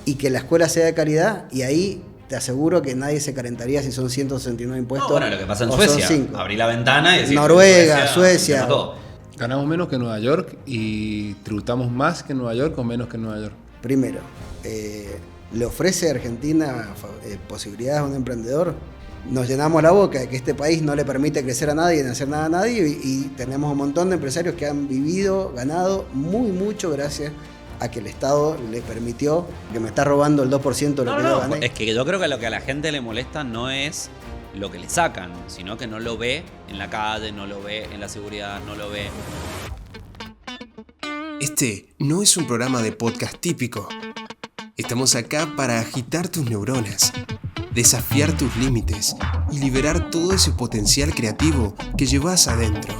y que la escuela sea de calidad, y ahí te aseguro que nadie se calentaría si son 169 impuestos. No, bueno, lo que pasa en Suecia, abrí la ventana y decís, Noruega, Suecia. Ganamos menos que Nueva York y tributamos más que Nueva York o menos que Nueva York. Primero, le ofrece a Argentina posibilidades a un emprendedor. Nos llenamos la boca de que este país no le permite crecer a nadie ni hacer nada a nadie, y tenemos un montón de empresarios que han vivido, ganado mucho gracias a que el Estado le permitió, que me está robando el 2% de lo que yo gané. Es que yo creo que lo que a la gente le molesta no es lo que le sacan, sino que no lo ve en la calle, no lo ve en la seguridad, no lo ve. Este no es un programa de podcast típico. Estamos acá para agitar tus neuronas, desafiar tus límites y liberar todo ese potencial creativo que llevas adentro.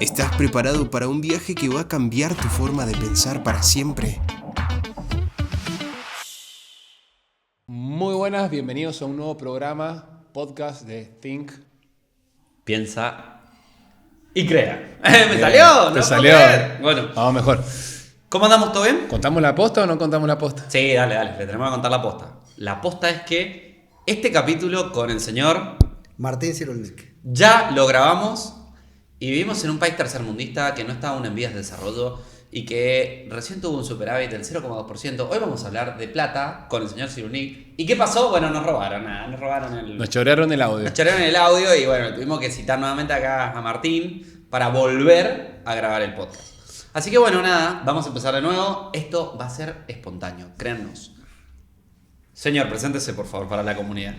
¿Estás preparado para un viaje que va a cambiar tu forma de pensar para siempre? Muy buenas, bienvenidos a un nuevo programa, podcast de Think. Piensa y crea. ¡Me salió! Te salió. Bueno, Vamos mejor. ¿Cómo andamos? ¿Todo bien? ¿Contamos la posta o no contamos la posta? Sí, dale, le tenemos que contar la posta. La posta es que este capítulo con el señor Martín Cyrulnik. ya lo grabamos y vivimos en un país tercermundista que no está aún en vías de desarrollo y que recién tuvo un superávit del 0,2%. Hoy vamos a hablar de plata con el señor Cyrulnik. ¿Y qué pasó? Bueno, nos robaron Nos chorearon el audio. Nos chorearon el audio y bueno, tuvimos que citar nuevamente acá a Martín para volver a grabar el podcast. Así que bueno, nada, vamos a empezar de nuevo. Esto va a ser espontáneo, créannos. Señor, preséntese por favor para la comunidad.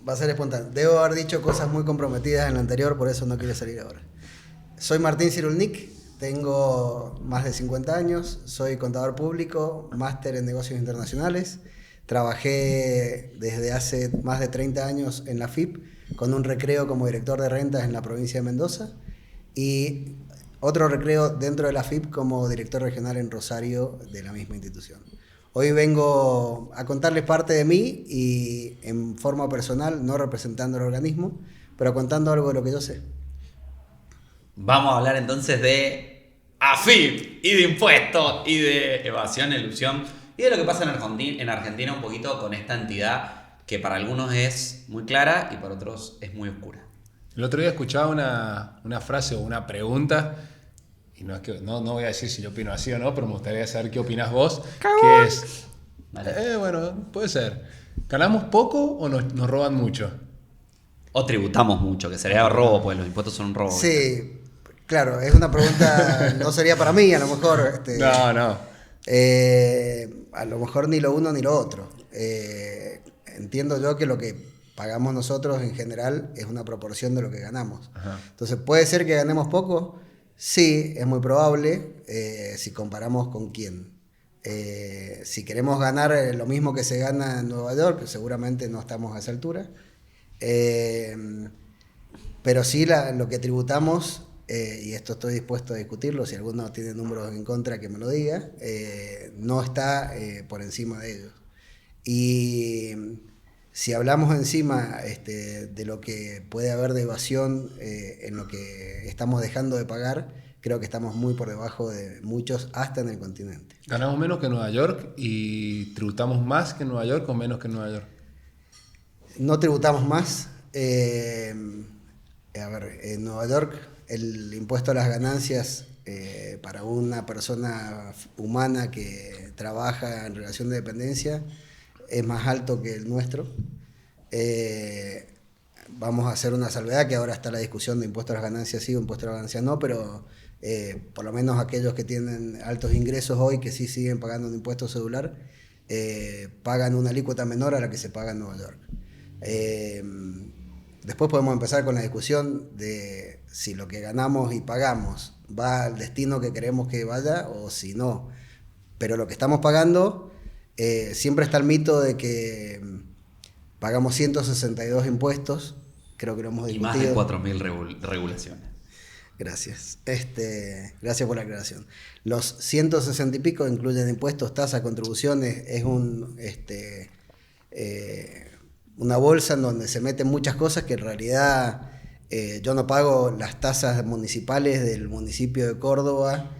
Va a ser espontáneo. Debo haber dicho cosas muy comprometidas en la anterior, por eso no quiero salir ahora. Soy Martín Cyrulnik, tengo más de 50 años, soy contador público, máster en negocios internacionales. Trabajé desde hace más de 30 años en la FIP, con un recreo como director de rentas en la provincia de Mendoza, y otro recreo dentro de la FIP como director regional en Rosario de la misma institución. Hoy vengo a contarles parte de mí y en forma personal, no representando el organismo, pero contando algo de lo que yo sé. Vamos a hablar entonces de AFIP y de impuestos y de evasión, elusión y de lo que pasa en Argentina un poquito con esta entidad que para algunos es muy clara y para otros es muy oscura. El otro día escuchaba una frase o una pregunta, y no voy a decir si yo opino así o no, pero me gustaría saber qué opinás vos, que es, Vale. bueno, puede ser, ¿ganamos poco o nos roban mucho? O tributamos mucho, que sería robo, pues los impuestos son un robo. Sí, claro, es una pregunta, no sería para mí a lo mejor. No. A lo mejor ni lo uno ni lo otro. Entiendo yo que lo que pagamos nosotros en general es una proporción de lo que ganamos. Ajá. Entonces, ¿puede ser que ganemos poco? Sí, es muy probable, si comparamos con quién. Si queremos ganar lo mismo que se gana en Nueva York, seguramente no estamos a esa altura. Pero sí lo que tributamos, y esto estoy dispuesto a discutirlo, si alguno tiene números en contra que me lo diga, no está por encima de ellos. Y si hablamos encima de lo que puede haber de evasión en lo que estamos dejando de pagar, creo que estamos muy por debajo de muchos, hasta en el continente. ¿Ganamos menos que Nueva York y tributamos más que Nueva York o menos que Nueva York? No tributamos más. En Nueva York el impuesto a las ganancias para una persona humana que trabaja en relación de dependencia es más alto que el nuestro. Vamos a hacer una salvedad, que ahora está la discusión de impuesto a las ganancias sí o impuesto a las ganancias no, pero por lo menos aquellos que tienen altos ingresos hoy, que sí siguen pagando un impuesto cedular, pagan una alícuota menor a la que se paga en Nueva York. Después podemos empezar con la discusión de si lo que ganamos y pagamos va al destino que queremos que vaya o si no. Pero lo que estamos pagando, siempre está el mito de que pagamos 162 impuestos, creo que lo hemos discutido. Y más de 4.000 regulaciones. Gracias. Gracias por la aclaración. Los 160 y pico incluyen impuestos, tasas, contribuciones, es una bolsa en donde se meten muchas cosas que en realidad yo no pago las tasas municipales del municipio de Córdoba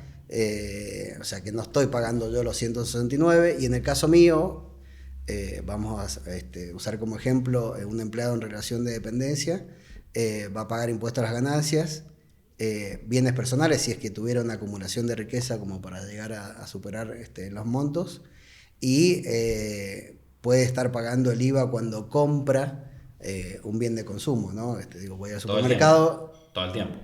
O sea que no estoy pagando yo los 169, y en el caso mío, vamos a usar como ejemplo un empleado en relación de dependencia, va a pagar impuestos a las ganancias, bienes personales si es que tuviera una acumulación de riqueza como para llegar a superar los montos, y puede estar pagando el IVA cuando compra un bien de consumo, ¿no? Digo, voy al supermercado, todo el tiempo.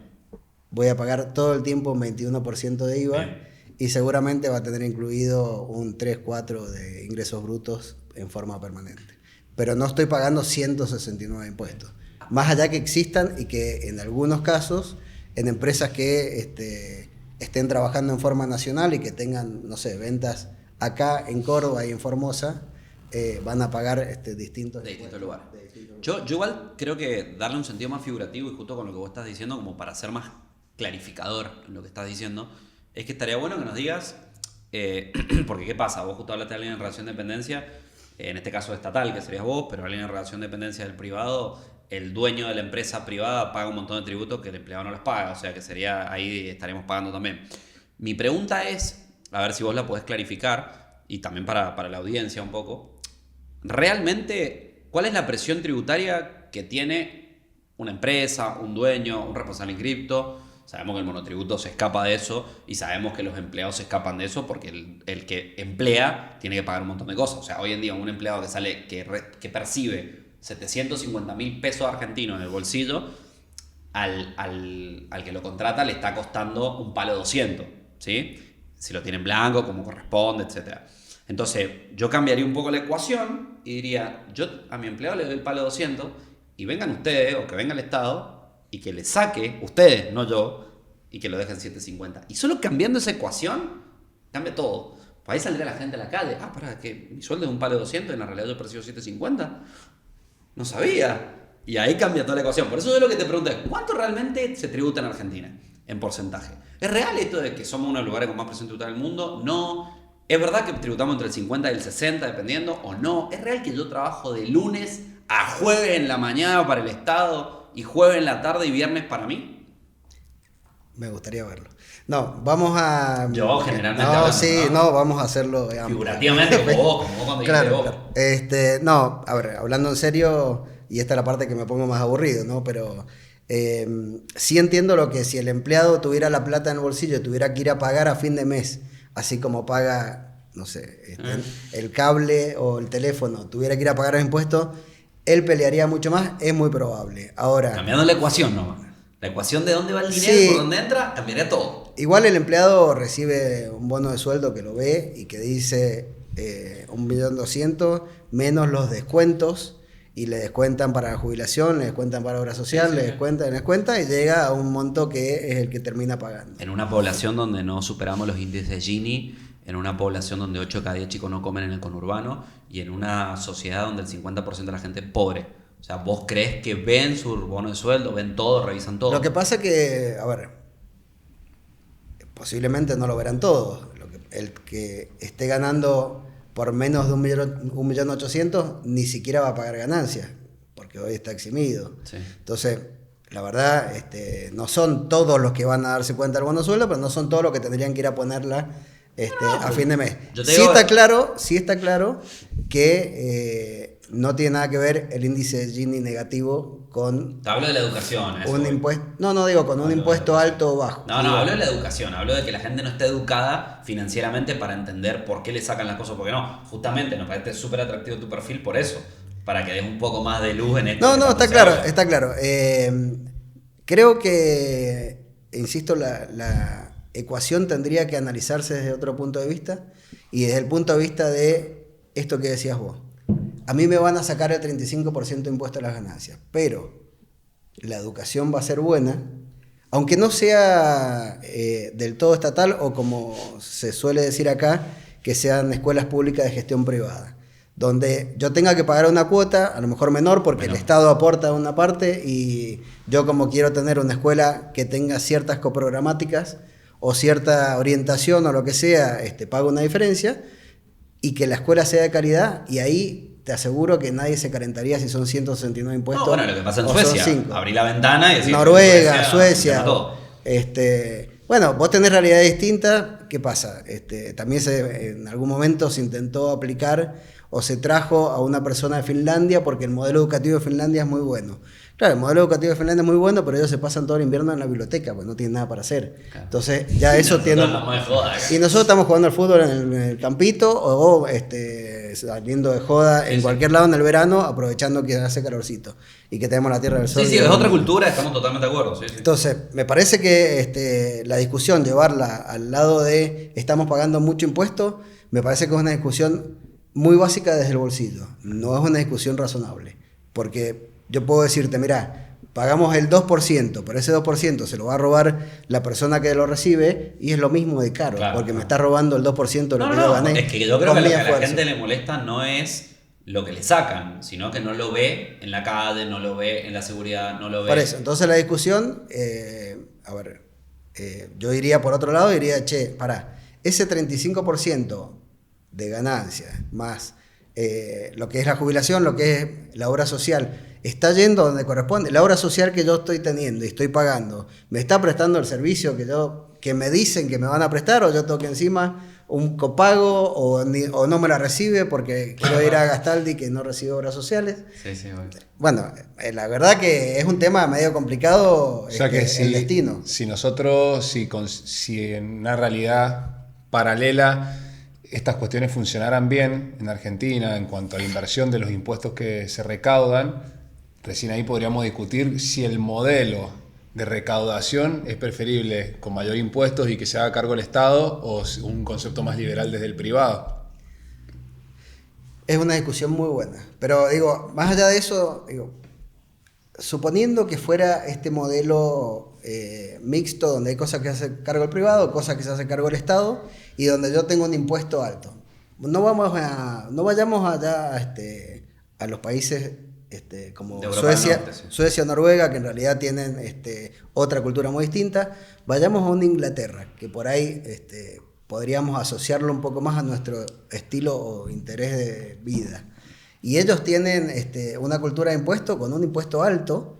Voy a pagar todo el tiempo un 21% de IVA. Bien. Y seguramente va a tener incluido un 3-4 de ingresos brutos en forma permanente. Pero no estoy pagando 169 impuestos. Más allá que existan y que en algunos casos, en empresas que estén trabajando en forma nacional y que tengan, no sé, ventas acá en Córdoba y en Formosa, van a pagar distintos lugares. Yo igual creo que darle un sentido más figurativo, y justo con lo que vos estás diciendo, como para ser más clarificador en lo que estás diciendo, es que estaría bueno que nos digas, porque ¿qué pasa? Vos justo hablaste de alguien en relación de dependencia, en este caso estatal, que serías vos, pero alguien en relación de dependencia del privado, el dueño de la empresa privada paga un montón de tributos que el empleado no los paga, o sea que sería, ahí estaremos pagando también. Mi pregunta es, a ver si vos la podés clarificar, y también para la audiencia un poco, realmente, ¿cuál es la presión tributaria que tiene una empresa, un dueño, un responsable en cripto? Sabemos que el monotributo se escapa de eso, y sabemos que los empleados se escapan de eso porque el que emplea tiene que pagar un montón de cosas. O sea, hoy en día un empleado que percibe 750.000 pesos argentinos en el bolsillo, al que lo contrata le está costando un palo 200, ¿sí? Si lo tiene en blanco, como corresponde, etc. Entonces, yo cambiaría un poco la ecuación y diría, yo a mi empleado le doy el palo 200 y vengan ustedes, o que venga el Estado, y que le saque, ustedes, no yo, y que lo dejen 750. Y solo cambiando esa ecuación, cambia todo. Pues ahí saldría la gente a la calle. Para que mi sueldo es un palo de 200 y en la realidad yo percibo 750. No sabía. Y ahí cambia toda la ecuación. Por eso yo lo que te pregunto es, ¿cuánto realmente se tributa en Argentina? En porcentaje. ¿Es real esto de que somos uno de los lugares con más presión tributaria del mundo? No. ¿Es verdad que tributamos entre el 50 y el 60, dependiendo, o no? ¿Es real que yo trabajo de lunes a jueves en la mañana para el Estado y jueves en la tarde y viernes para mí? Me gustaría verlo. No, vamos a... Yo generalmente... No, hablando, sí, no, vamos a hacerlo... Figurativamente, como vos cuando claro, claro. No, a ver, hablando en serio, y esta es la parte que me pongo más aburrido, ¿no? Pero sí entiendo lo que si el empleado tuviera la plata en el bolsillo y tuviera que ir a pagar a fin de mes, así como paga, no sé, el cable o el teléfono, tuviera que ir a pagar los impuestos, él pelearía mucho más, es muy probable. Ahora, cambiando la ecuación, ¿no? La ecuación de dónde va el dinero, sí, por dónde entra, cambiaría todo. Igual el empleado recibe un bono de sueldo que lo ve y que dice 1.200.000 menos los descuentos, y le descuentan para la jubilación, le descuentan para obra social, sí, le descuentan y llega a un monto que es el que termina pagando. En una población donde no superamos los índices de Gini, en una población donde 8 de cada 10 chicos no comen en el conurbano, y en una sociedad donde el 50% de la gente es pobre. O sea, ¿vos crees que ven su bono de sueldo, ven todo, revisan todo? Lo que pasa es que, a ver, posiblemente no lo verán todos. El que esté ganando por menos de 1.800.000 ni siquiera va a pagar ganancias, porque hoy está eximido. Sí. Entonces, la verdad, no son todos los que van a darse cuenta del bono de sueldo, pero no son todos los que tendrían que ir a ponerla a fin de mes. Sí está claro que no tiene nada que ver el índice de Gini negativo con... Te hablo de la educación. Un impuesto, digo, con un impuesto alto o bajo. No, hablo de la educación, hablo de que la gente no está educada financieramente para entender por qué le sacan las cosas, porque no. Justamente nos parece súper atractivo tu perfil por eso, para que des un poco más de luz en esto. No, está claro. Creo que, insisto, la ecuación tendría que analizarse desde otro punto de vista, y desde el punto de vista de esto que decías vos. A mí me van a sacar el 35% de impuesto a las ganancias, pero la educación va a ser buena, aunque no sea del todo estatal, o como se suele decir acá, que sean escuelas públicas de gestión privada, donde yo tenga que pagar una cuota, a lo mejor menor, porque el Estado aporta una parte, y yo, como quiero tener una escuela que tenga ciertas coprogramáticas o cierta orientación o lo que sea, pago una diferencia, y que la escuela sea de calidad, y ahí te aseguro que nadie se calentaría si son 169 impuestos. No, bueno, lo que pasa en Suecia, abrí la ventana y decir... Noruega, Suecia. Bueno, vos tenés realidades distintas. ¿qué pasa? También en algún momento se intentó aplicar o se trajo a una persona de Finlandia porque el modelo educativo de Finlandia es muy bueno. Claro, el modelo educativo de Finlandia es muy bueno, pero ellos se pasan todo el invierno en la biblioteca, pues no tienen nada para hacer. Claro. Entonces, ya eso tiene... Y nosotros estamos jugando al fútbol en el campito o saliendo de joda en cualquier lado en el verano, aprovechando que hace calorcito y que tenemos la Tierra del Sol. Sí, es otra cultura, estamos totalmente de acuerdo. Sí. Entonces, me parece que la discusión, llevarla al lado de estamos pagando mucho impuesto, me parece que es una discusión muy básica desde el bolsillo. No es una discusión razonable. Porque yo puedo decirte, mira, pagamos el 2%, pero ese 2% se lo va a robar la persona que lo recibe y es lo mismo de caro, claro, porque me está robando el 2% de lo que yo gané. Es que yo creo que lo que a la gente le molesta no es lo que le sacan, sino que no lo ve en la calle, no lo ve en la seguridad, no lo ve... Por eso, entonces la discusión, yo iría por otro lado, diría, ese 35% de ganancias más lo que es la jubilación, lo que es la obra social, está yendo donde corresponde. La obra social que yo estoy teniendo y estoy pagando, ¿me está prestando el servicio que me dicen que me van a prestar, o yo tengo que encima un copago o no me la recibe porque quiero ir a Gastaldi que no recibe obras sociales? Sí, bueno, la verdad que es un tema medio complicado, o sea que el destino. Si nosotros, si en una realidad paralela estas cuestiones funcionaran bien en Argentina en cuanto a la inversión de los impuestos que se recaudan, recién ahí podríamos discutir si el modelo de recaudación es preferible con mayor impuestos y que se haga cargo el Estado o un concepto más liberal desde el privado. Es una discusión muy buena, pero digo, más allá de eso, suponiendo que fuera este modelo mixto donde hay cosas que hace cargo el privado, cosas que se hace cargo el Estado y donde yo tengo un impuesto alto, no vayamos allá a los países como Suecia, Noruega, que en realidad tienen otra cultura muy distinta. Vayamos a una Inglaterra, que por ahí podríamos asociarlo un poco más a nuestro estilo o interés de vida. Y ellos tienen una cultura de impuesto con un impuesto alto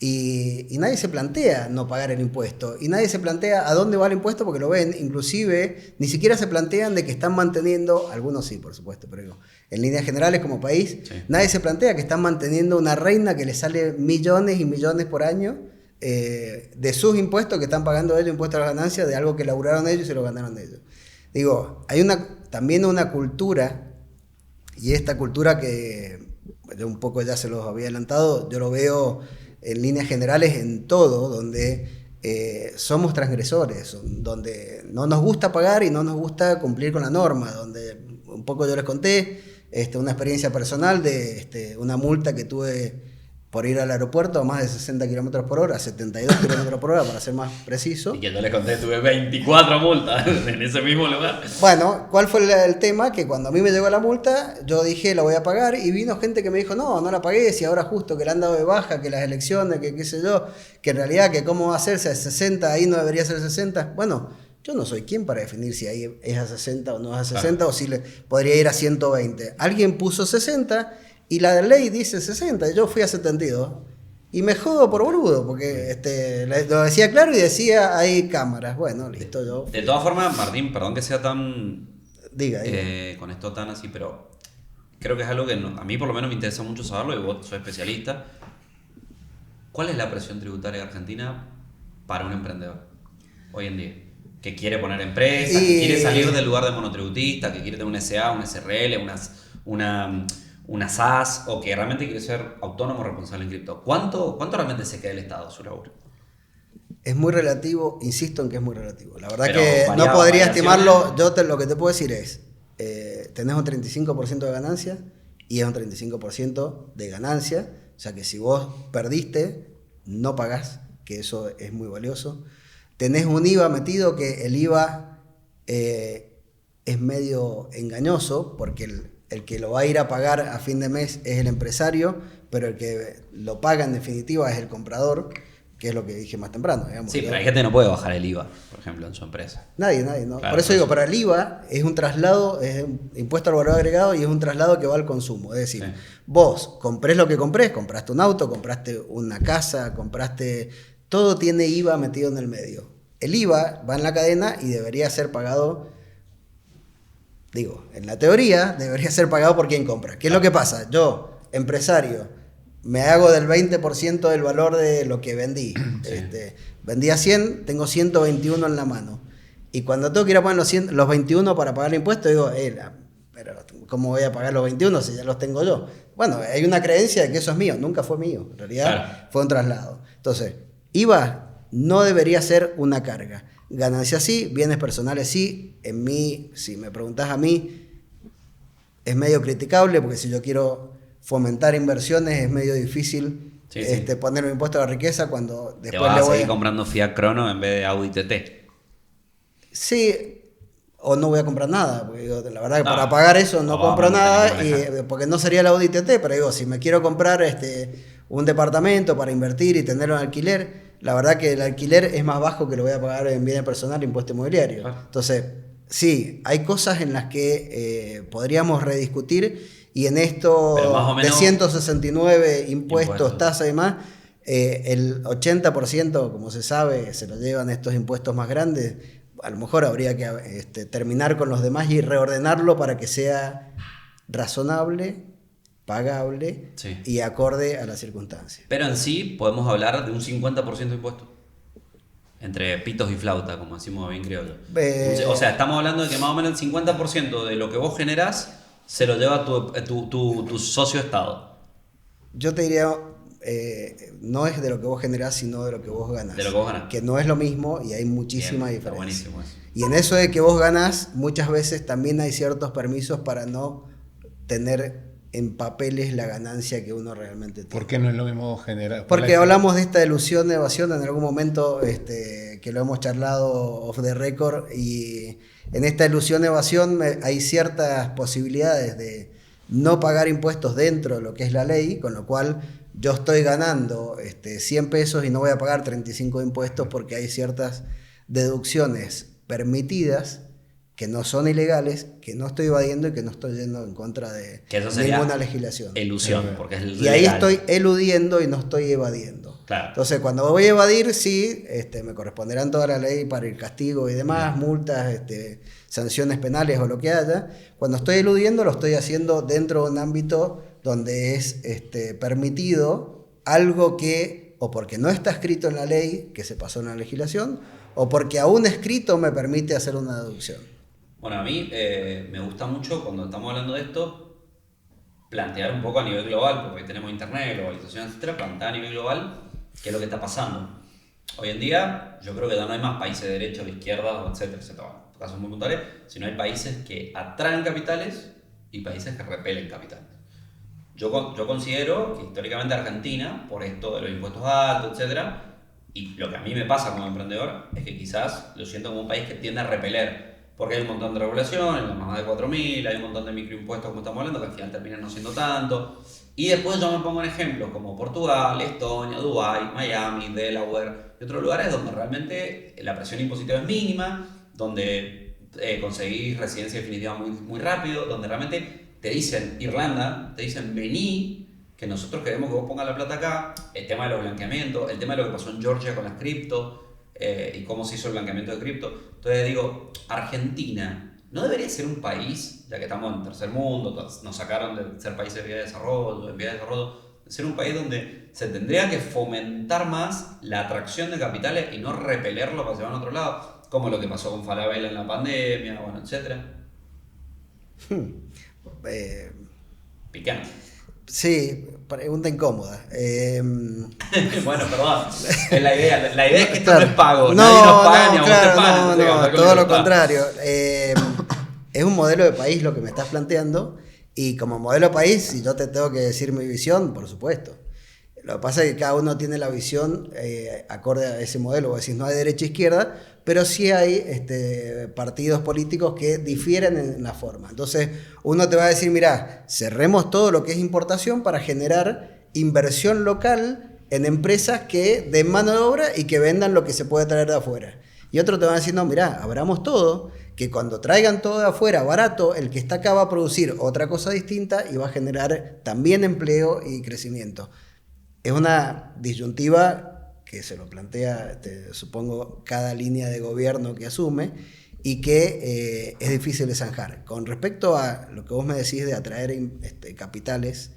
y nadie se plantea no pagar el impuesto. Y nadie se plantea a dónde va el impuesto porque lo ven. Inclusive, ni siquiera se plantean de que están manteniendo, algunos sí, por supuesto, pero en líneas generales como país, nadie se plantea que están manteniendo una reina que les sale millones y millones por año de sus impuestos que están pagando ellos, impuestos a las ganancias de algo que laburaron ellos y se lo ganaron ellos. Digo, hay también una cultura, y esta cultura que yo un poco ya se los había adelantado, yo lo veo en líneas generales en todo, donde somos transgresores, donde no nos gusta pagar y no nos gusta cumplir con la norma, donde un poco yo les conté una experiencia personal de una multa que tuve por ir al aeropuerto a más de 60 km por hora, 72 km por hora para ser más preciso. Y que yo les conté, tuve 24 multas en ese mismo lugar. Bueno, ¿cuál fue el tema? Que cuando a mí me llegó la multa, yo dije, la voy a pagar, y vino gente que me dijo, no la pagué, si ahora justo que la han dado de baja, que las elecciones, que qué sé yo, que en realidad, que cómo va a hacerse a 60, ahí no debería ser 60. Bueno, yo no soy quien para definir si ahí es a 60 o no es a 60, claro, o si podría ir a 120. Alguien puso 60 y la ley dice 60, y yo fui a 72. Y me jodo por boludo, porque lo decía claro y decía hay cámaras. Bueno, listo, yo... De todas formas, Martín, perdón que sea tan... Diga. Con esto tan así, pero creo que es algo que a mí por lo menos me interesa mucho saberlo, y vos sos especialista. ¿Cuál es la presión tributaria de Argentina para un emprendedor hoy en día? Que quiere poner empresa, que quiere salir del lugar de monotributista, que quiere tener un SA, un SRL, una SAS, o que realmente quiere ser autónomo responsable en cripto. ¿Cuánto realmente se queda el Estado de su laburo? Es muy relativo, insisto en que es muy relativo. La verdad que no podría estimarlo. Yo lo que te puedo decir es, tenés un 35% de ganancia y es un 35% de ganancia. O sea que si vos perdiste, no pagás, que eso es muy valioso. Tenés un IVA metido, que el IVA es medio engañoso, porque el que lo va a ir a pagar a fin de mes es el empresario, pero el que lo paga en definitiva es el comprador, que es lo que dije más temprano. Digamos, sí, pero hay gente que no puede bajar el IVA, por ejemplo, en su empresa. Nadie, ¿no? Claro, por eso digo, para el IVA es un traslado, es un impuesto al valor agregado y es un traslado que va al consumo. Es decir, vos comprés lo que comprés, compraste un auto, compraste una casa, todo tiene IVA metido en el medio. el IVA va en la cadena y debería ser pagado, digo, en la teoría debería ser pagado por quien compra. ¿Qué es lo que pasa? Yo, empresario, me hago del 20% del valor de lo que vendí. Sí. Vendí a 100, tengo 121 en la mano. Y cuando tengo que ir a poner los 21 para pagar el impuesto, digo, pero ¿cómo voy a pagar los 21 si ya los tengo yo? Bueno, hay una creencia de que eso es mío, nunca fue mío, en realidad Claro. fue un traslado. Entonces, IVA no debería ser una carga. Ganancias sí, bienes personales sí. En mí, si me preguntás a mí, es medio criticable porque si yo quiero fomentar inversiones es medio difícil Sí, sí. poner un impuesto a la riqueza cuando Te después vas le a voy seguir comprando Fiat Crono en vez de Audi TT. Sí, o no voy a comprar nada, porque digo, la verdad que No, para pagar eso no no vamos compro a tener nada, que manejar. porque no sería el Audi TT, pero digo, si me quiero comprar un departamento para invertir y tenerlo en alquiler, la verdad que el alquiler es más bajo que lo voy a pagar en bienes personal, impuesto inmobiliario. Claro. Entonces, sí, hay cosas en las que podríamos rediscutir y en esto Pero más o de menos 169 impuestos, impuestos. tasas y demás, el 80%, como se sabe, se lo llevan estos impuestos más grandes. A lo mejor habría que terminar con los demás y reordenarlo para que sea razonable, pagable Sí. y acorde a las circunstancias. Pero en sí podemos hablar de un 50% de impuesto. Entre pitos y flauta, como decimos bien criollo. O sea, estamos hablando de que más o menos el 50% de lo que vos generás se lo lleva tu socio Estado. Yo te diría, no es de lo que vos generás, sino de lo que vos ganás. De lo que vos ganás. Que no es lo mismo y hay muchísima Bien, está diferencia. buenísimo eso. Y en eso de que vos ganás, muchas veces también hay ciertos permisos para no tener en papeles la ganancia que uno realmente tiene. ¿Por qué no es lo mismo generar? Porque hablamos de esta ilusión de evasión en algún momento, que lo hemos charlado off the record, y en esta ilusión de evasión hay ciertas posibilidades de no pagar impuestos dentro de lo que es la ley, con lo cual yo estoy ganando 100 pesos y no voy a pagar 35 de impuestos porque hay ciertas deducciones permitidas que no son ilegales, que no estoy evadiendo y que no estoy yendo en contra de Que eso sería ninguna legislación. Elusión, porque es Y ahí legal. estoy eludiendo y no estoy evadiendo. Claro. Entonces, cuando voy a evadir, sí, me corresponderán toda la ley para el castigo y demás, multas, sanciones penales o lo que haya. Cuando estoy eludiendo, lo estoy haciendo dentro de un ámbito donde es permitido algo que, o porque no está escrito en la ley, que se pasó en la legislación, o porque aún escrito me permite hacer una deducción. Bueno, a mí me gusta mucho cuando estamos hablando de esto plantear un poco a nivel global, porque hoy tenemos internet, globalización, etcétera, plantear a nivel global qué es lo que está pasando. Hoy en día yo creo que ya no hay más países de derecha o de izquierda, etcétera, etcétera. Bueno, casos muy puntuales, sino hay países que atraen capitales y países que repelen capitales. Yo considero que históricamente Argentina, por esto de los impuestos altos, etcétera, y lo que a mí me pasa como emprendedor es que quizás lo siento como un país que tiende a repeler. Porque hay un montón de regulaciones, más de 4.000, hay un montón de microimpuestos como estamos hablando, que al final terminan no siendo tanto. Y después yo me pongo en ejemplos como Portugal, Estonia, Dubái, Miami, Delaware y otros lugares donde realmente la presión impositiva es mínima, donde conseguís residencia definitiva muy, muy rápido, donde realmente te dicen, Irlanda, te dicen vení, que nosotros queremos que vos pongas la plata acá, el tema de los blanqueamientos, el tema de lo que pasó en Georgia con las cripto, y cómo se hizo el blanqueamiento de cripto. Entonces digo, Argentina no debería ser un país, ya que estamos en tercer mundo, nos sacaron de ser países en vía de desarrollo, de ser un país donde se tendría que fomentar más la atracción de capitales y no repelerlo para llevar a otro lado, como lo que pasó con Falabella en la pandemia, bueno, etcétera. Picante. Sí, pregunta incómoda. Bueno, perdón. Es la idea. La idea es que esto Claro. no es pago. No, Nadie nos paga ni a vos claro, te pagan. no, todo lo contrario. Es un modelo de país lo que me estás planteando, y como modelo de país, si yo te tengo que decir mi visión, por supuesto. Lo que pasa es que cada uno tiene la visión acorde a ese modelo. Vos decís, no hay derecha e izquierda, pero sí hay partidos políticos que difieren en la forma. Entonces, uno te va a decir, mirá, cerremos todo lo que es importación para generar inversión local en empresas que den mano de obra y que vendan lo que se puede traer de afuera. Y otro te va a decir, no, mirá, abramos todo, que cuando traigan todo de afuera barato, el que está acá va a producir otra cosa distinta y va a generar también empleo y crecimiento. Es una disyuntiva que se lo plantea, supongo, cada línea de gobierno que asume, y que es difícil de zanjar. Con respecto a lo que vos me decís de atraer capitales,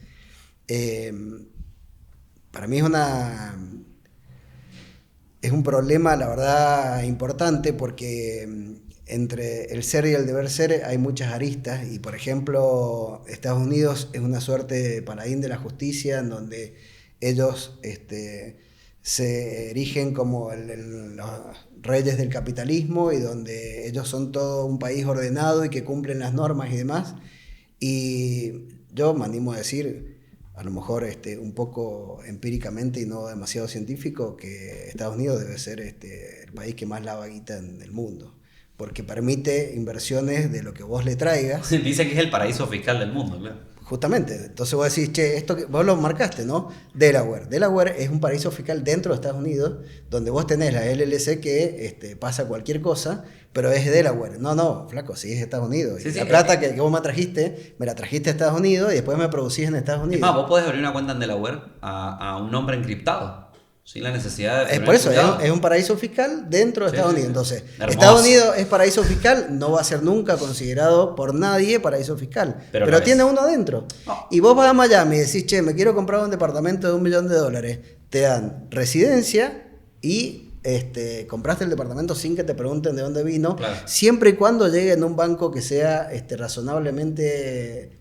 para mí es un problema, la verdad, importante, porque entre el ser y el deber ser hay muchas aristas, y por ejemplo Estados Unidos es una suerte de paladín de la justicia, en donde ellos se erigen como los reyes del capitalismo, y donde ellos son todo un país ordenado y que cumplen las normas y demás. Y yo me animo a decir, a lo mejor un poco empíricamente y no demasiado científico, que Estados Unidos debe ser el país que más lava guita en el mundo, porque permite inversiones de lo que vos le traigas. Dice que es el paraíso fiscal del mundo, claro. Justamente, entonces vos decís, che, esto que vos lo marcaste, ¿no? Delaware. Delaware es un paraíso fiscal dentro de Estados Unidos, donde vos tenés la LLC que pasa cualquier cosa, pero es Delaware. No, flaco, sí es Estados Unidos. Sí, y la plata que vos me la trajiste a Estados Unidos y después me producís en Estados Unidos. Es más, vos podés abrir una cuenta en Delaware a un nombre encriptado. Sin la necesidad de... Por eso, es un paraíso fiscal dentro de Estados Unidos. Entonces, hermoso. Estados Unidos es paraíso fiscal, no va a ser nunca considerado por nadie paraíso fiscal. Pero tiene uno adentro. No. Y vos vas a Miami y decís, che, me quiero comprar un departamento de $1 millón. Te dan residencia y compraste el departamento sin que te pregunten de dónde vino. Claro. Siempre y cuando llegue en un banco que sea razonablemente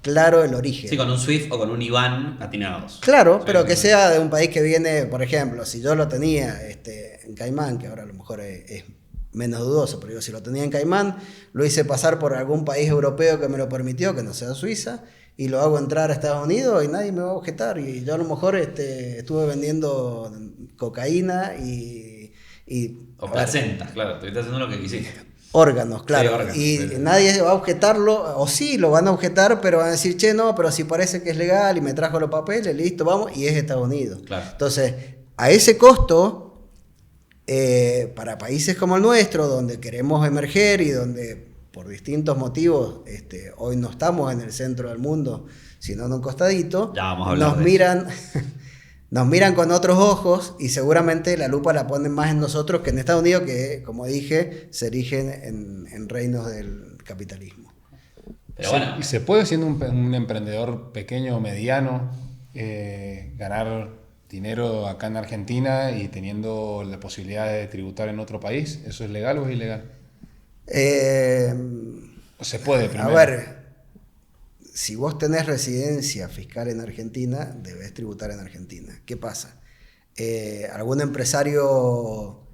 claro el origen. Sí, con un SWIFT o con un IBAN atinados. Claro, Sí, pero sí, que sí. sea de un país que viene, por ejemplo, si yo lo tenía en Caimán, que ahora a lo mejor es menos dudoso, pero yo si lo tenía en Caimán, lo hice pasar por algún país europeo que me lo permitió, que no sea Suiza, y lo hago entrar a Estados Unidos y nadie me va a objetar. Y yo a lo mejor estuve vendiendo cocaína O placentas, claro, estuviste haciendo lo que quisiste. órganos, claro. Sí, órganos, y sí. nadie va a objetarlo, o sí, lo van a objetar, pero van a decir, che, no, pero si parece que es legal y me trajo los papeles, listo, vamos, y es Estados Unidos. Claro. Entonces, a ese costo, para países como el nuestro, donde queremos emerger y donde por distintos motivos hoy no estamos en el centro del mundo, sino en un costadito, Ya vamos a hablar nos de miran... Nos miran con otros ojos y seguramente la lupa la ponen más en nosotros que en Estados Unidos, que, como dije, se erigen en reinos del capitalismo. Pero bueno, ¿Y se puede, siendo un emprendedor pequeño o mediano, ganar dinero acá en Argentina y teniendo la posibilidad de tributar en otro país? ¿Eso es legal o es ilegal? ¿O se puede primero? A ver, si vos tenés residencia fiscal en Argentina, debés tributar en Argentina. ¿Qué pasa? Algún empresario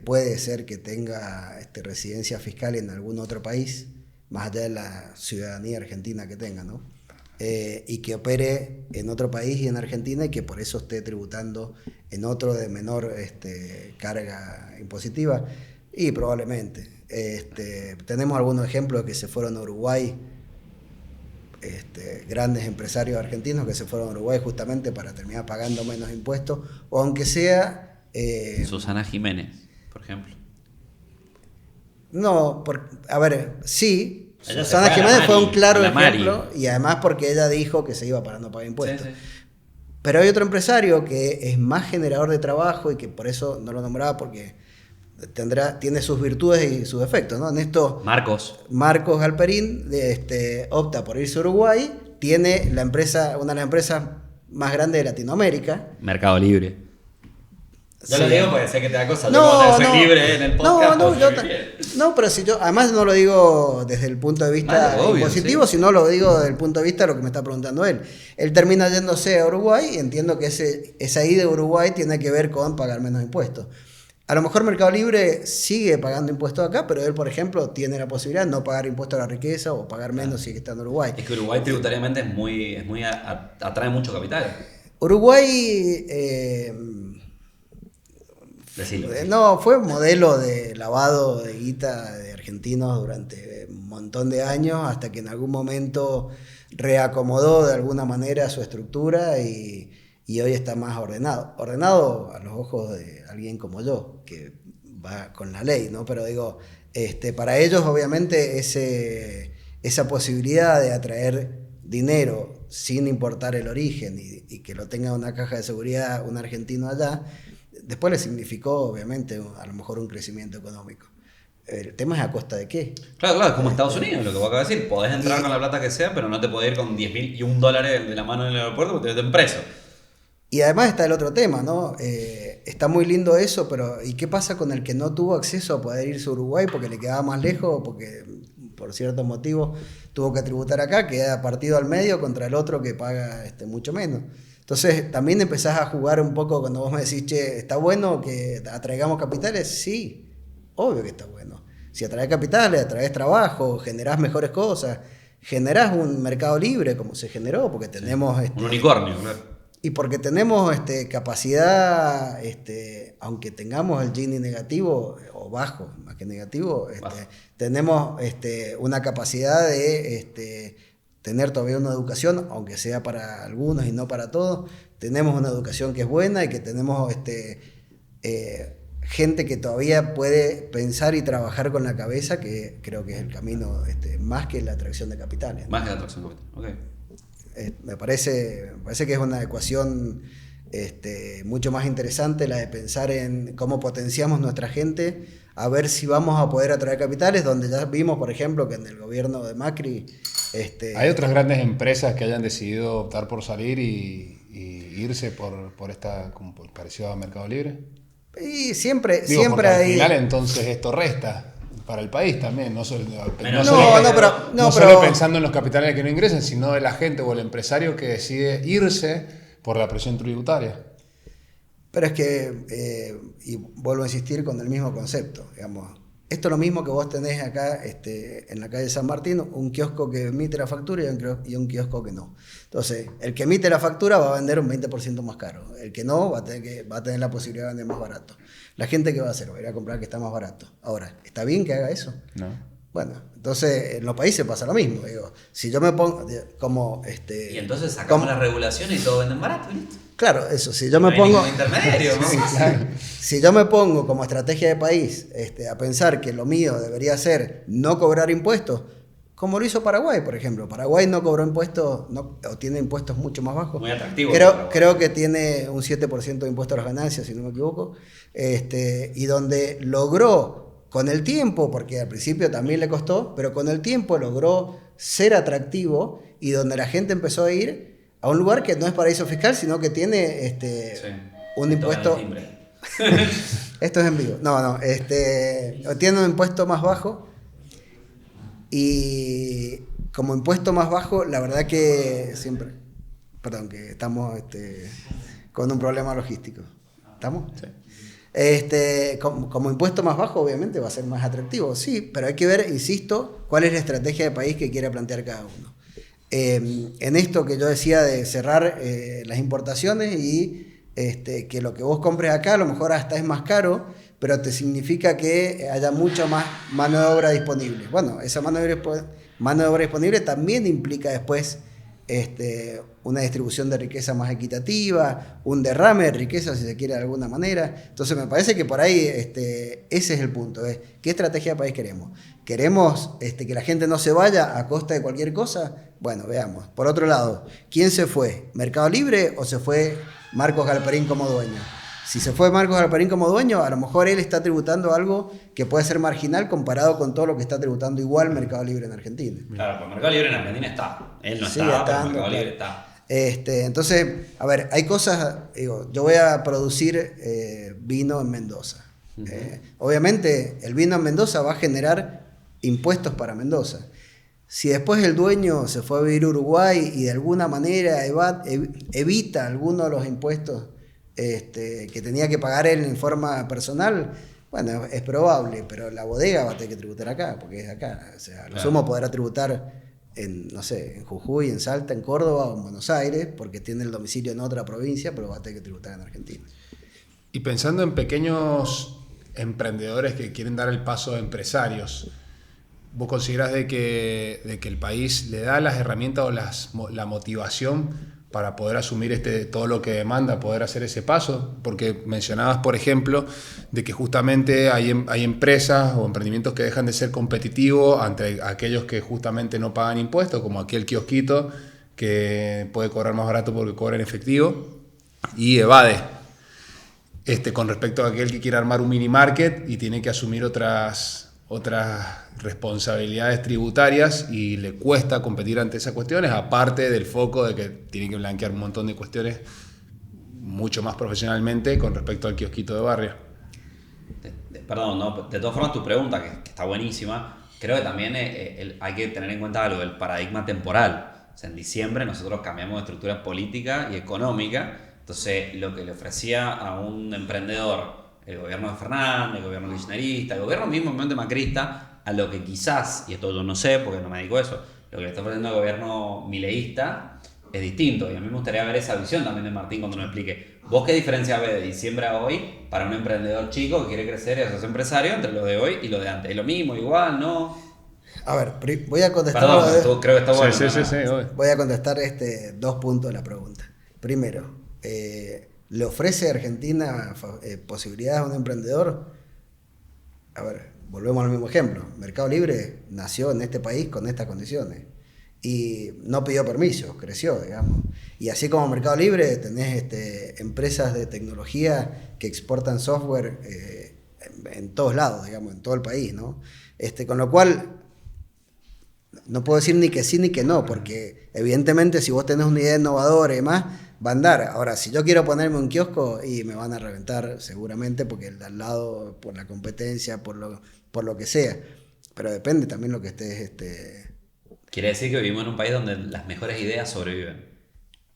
puede ser que tenga residencia fiscal en algún otro país, más allá de la ciudadanía argentina que tenga, ¿no? Y que opere en otro país y en Argentina, y que por eso esté tributando en otro de menor carga impositiva. Y probablemente. Tenemos algunos ejemplos que se fueron a Uruguay, grandes empresarios argentinos que se fueron a Uruguay justamente para terminar pagando menos impuestos, o aunque sea... Susana Jiménez, por ejemplo. No, a ver, sí, Ella Susana se fue a la Jiménez fue Mari, un claro a la Mari. ejemplo, y además porque ella dijo que se iba para no pagar impuestos. Sí, sí. Pero hay otro empresario que es más generador de trabajo y que por eso no lo nombraba, porque tiene sus virtudes y sus defectos, ¿no? En esto, Marcos. Marcos Galperín opta por irse a Uruguay, tiene una de las empresas más grandes de Latinoamérica. Mercado Libre. Yo Sí. lo digo porque sé que te da cosa. No, soy no. libre en el podcast. No, pero si yo, además no lo digo desde el punto de vista Vale, obvio, impositivo, sí. sino lo digo desde el punto de vista de lo que me está preguntando él. Él termina yéndose a Uruguay y entiendo que esa ida a Uruguay tiene que ver con pagar menos impuestos. A lo mejor Mercado Libre sigue pagando impuestos acá, pero él, por ejemplo, tiene la posibilidad de no pagar impuestos a la riqueza o pagar menos si está en Uruguay. Es que Uruguay tributariamente atrae mucho capital. Uruguay... Decilo. No, fue modelo de lavado de guita de argentinos durante un montón de años, hasta que en algún momento reacomodó de alguna manera su estructura y hoy está más ordenado. Ordenado a los ojos de alguien como yo, que va con la ley, ¿no? Pero digo, para ellos obviamente esa posibilidad de atraer dinero sin importar el origen y que lo tenga una caja de seguridad un argentino allá, después le significó obviamente a lo mejor un crecimiento económico. El tema es a costa de qué. Claro, es como Estados Unidos, lo que vos acabas de decir. Podés entrar con la plata que sea, pero no te podés ir con 10.000 y $1 de la mano en el aeropuerto porque te meten preso. Y además está el otro tema, ¿no? Está muy lindo eso, pero ¿y qué pasa con el que no tuvo acceso a poder irse a Uruguay porque le quedaba más lejos, porque por ciertos motivos tuvo que tributar acá, queda partido al medio contra el otro que paga mucho menos? Entonces también empezás a jugar un poco cuando vos me decís, che, ¿está bueno que atraigamos capitales? Sí, obvio que está bueno. Si atraes capitales, atraes trabajo, generás mejores cosas, generás un mercado libre como se generó, porque tenemos... un unicornio, claro. Y porque tenemos capacidad, aunque tengamos el Gini negativo, o bajo, más que negativo, tenemos una capacidad de tener todavía una educación, aunque sea para algunos y no para todos. Tenemos una educación que es buena y que tenemos gente que todavía puede pensar y trabajar con la cabeza, que creo que es el camino más que la atracción de capitales, ¿no? Más que la atracción de capitales, ok. Me parece que es una ecuación mucho más interesante la de pensar en cómo potenciamos nuestra gente, a ver si vamos a poder atraer capitales, donde ya vimos, por ejemplo, que en el gobierno de Macri... ¿Hay otras grandes empresas que hayan decidido optar por salir y irse por esta, como parecido a Mercado Libre? Y siempre porque hay... al final entonces esto resta para el país también, no solo pensando en los capitales que no ingresan, sino de la gente o el empresario que decide irse por la presión tributaria. Pero es que, y vuelvo a insistir con el mismo concepto, digamos, esto es lo mismo que vos tenés acá en la calle San Martín, un kiosco que emite la factura y un kiosco que no. Entonces, el que emite la factura va a vender un 20% más caro, el que no va a tener la posibilidad de vender más barato. La gente, ¿qué va a hacer? Va a ir a comprar que está más barato. Ahora, ¿está bien que haga eso? No. Bueno, entonces en los países pasa lo mismo. Digo, si yo me pongo como... y entonces sacamos la regulación y todo venden barato, ¿listo? Claro, eso, si yo me pongo... intermedio, ¿no? Sí, claro. Si yo me pongo como estrategia de país a pensar que lo mío debería ser no cobrar impuestos, como lo hizo Paraguay, por ejemplo. Paraguay no cobró impuestos, o tiene impuestos mucho más bajos. Muy atractivo. Creo que tiene un 7% de impuesto a las ganancias, si no me equivoco. Y donde logró, con el tiempo, porque al principio también le costó, pero con el tiempo logró ser atractivo y donde la gente empezó a ir a un lugar que no es paraíso fiscal, sino que tiene un impuesto... Esto es en vivo. No. Tiene un impuesto más bajo. Y como impuesto más bajo, la verdad que siempre... Perdón, que estamos con un problema logístico. ¿Estamos? Sí. Como impuesto más bajo, obviamente va a ser más atractivo. Sí, pero hay que ver, insisto, cuál es la estrategia de país que quiere plantear cada uno. En esto que yo decía de cerrar las importaciones y que lo que vos compres acá a lo mejor hasta es más caro, pero te significa que haya mucha más mano de obra disponible. Bueno, esa mano de obra disponible también implica después una distribución de riqueza más equitativa, un derrame de riqueza si se quiere de alguna manera. Entonces me parece que por ahí ese es el punto. ¿Qué estrategia de país queremos? ¿Queremos que la gente no se vaya a costa de cualquier cosa? Bueno, veamos. Por otro lado, ¿quién se fue? ¿Mercado Libre o se fue Marcos Galperín como dueño? Si se fue Marcos Galperín como dueño, a lo mejor él está tributando algo que puede ser marginal comparado con todo lo que está tributando igual Mercado Libre en Argentina. Claro, pues Mercado Libre en Argentina está. Él no sí, está, pero Mercado Libre está. Entonces, a ver, hay cosas, yo voy a producir vino en Mendoza. Uh-huh. Obviamente, el vino en Mendoza va a generar impuestos para Mendoza. Si después el dueño se fue a vivir a Uruguay y de alguna manera evita alguno de los impuestos que tenía que pagar él en forma personal, bueno, es probable, pero la bodega va a tener que tributar acá, porque es acá. O sea, lo sumo podrá tributar en Jujuy, en Salta, en Córdoba o en Buenos Aires, porque tiene el domicilio en otra provincia, pero va a tener que tributar en Argentina. Y pensando en pequeños emprendedores que quieren dar el paso de empresarios, ¿vos considerás de que el país le da las herramientas o la motivación para poder asumir todo lo que demanda, poder hacer ese paso? Porque mencionabas, por ejemplo, de que justamente hay empresas o emprendimientos que dejan de ser competitivos ante aquellos que justamente no pagan impuestos, como aquel kiosquito que puede cobrar más barato porque cobra en efectivo y evade. Con respecto a aquel que quiere armar un mini market y tiene que asumir otras responsabilidades tributarias y le cuesta competir ante esas cuestiones, aparte del foco de que tiene que blanquear un montón de cuestiones mucho más profesionalmente con respecto al kiosquito de barrio. Perdón, ¿no? De todas formas tu pregunta, que está buenísima, creo que también hay que tener en cuenta algo, el paradigma temporal. O sea, en diciembre nosotros cambiamos de estructura política y económica, entonces lo que le ofrecía a un emprendedor el gobierno de Fernández, el gobierno kirchnerista, el gobierno mismo macrista, a lo que quizás, y esto yo no sé porque no me dedico a eso, lo que le está ofreciendo el gobierno mileísta es distinto. Y a mí me gustaría ver esa visión también de Martín cuando nos explique. ¿Vos qué diferencia ves de diciembre a hoy para un emprendedor chico que quiere crecer y hacerse empresario entre lo de hoy y lo de antes? ¿Es lo mismo, igual, no? A ver, voy a contestar. Perdón, creo que está bueno. Sí, voy a contestar 2 puntos de la pregunta. Primero, ¿le ofrece a Argentina posibilidades a un emprendedor? A ver, volvemos al mismo ejemplo. Mercado Libre nació en este país con estas condiciones y no pidió permiso, creció, digamos. Y así como Mercado Libre, tenés empresas de tecnología que exportan software en todos lados, digamos, en todo el país, ¿no? Con lo cual, no puedo decir ni que sí ni que no, porque evidentemente si vos tenés una idea innovadora y demás, va a andar. Ahora, si yo quiero ponerme un kiosco, y me van a reventar seguramente, porque el de al lado, por la competencia, por lo que sea. Pero depende también lo que estés... Quiere decir que vivimos en un país donde las mejores ideas sobreviven.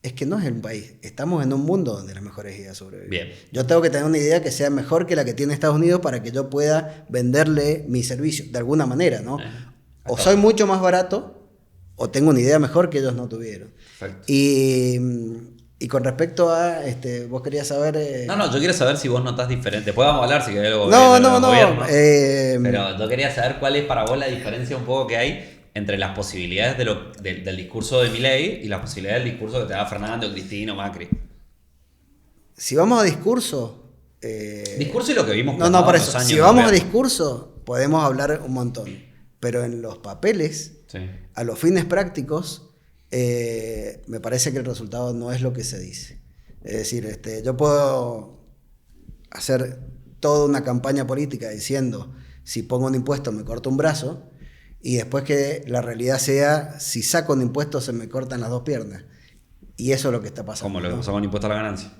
Es que no es un país, estamos en un mundo donde las mejores ideas sobreviven. Bien. Yo tengo que tener una idea que sea mejor que la que tiene Estados Unidos para que yo pueda venderle mi servicio, de alguna manera, ¿no? O soy mucho más barato, o tengo una idea mejor que ellos no tuvieron. Perfecto. Y con respecto a, vos querías saber... No, yo quiero saber si vos notás diferente. Después vamos a hablar si querés algo No. Pero yo quería saber cuál es para vos la diferencia un poco que hay entre las posibilidades del discurso de Milei y las posibilidades del discurso que te da Fernández, o Cristina o Macri. Si vamos a discurso... discurso y lo que vimos No, por eso. Si vamos a discurso discurso, podemos hablar un montón. Pero en los papeles, sí, a los fines prácticos, me parece que el resultado no es lo que se dice. Es decir, yo puedo hacer toda una campaña política diciendo, si pongo un impuesto me corto un brazo, y después que la realidad sea, si saco un impuesto se me cortan las 2 piernas. Y eso es lo que está pasando. como lo que pasó con impuesto a la ganancia.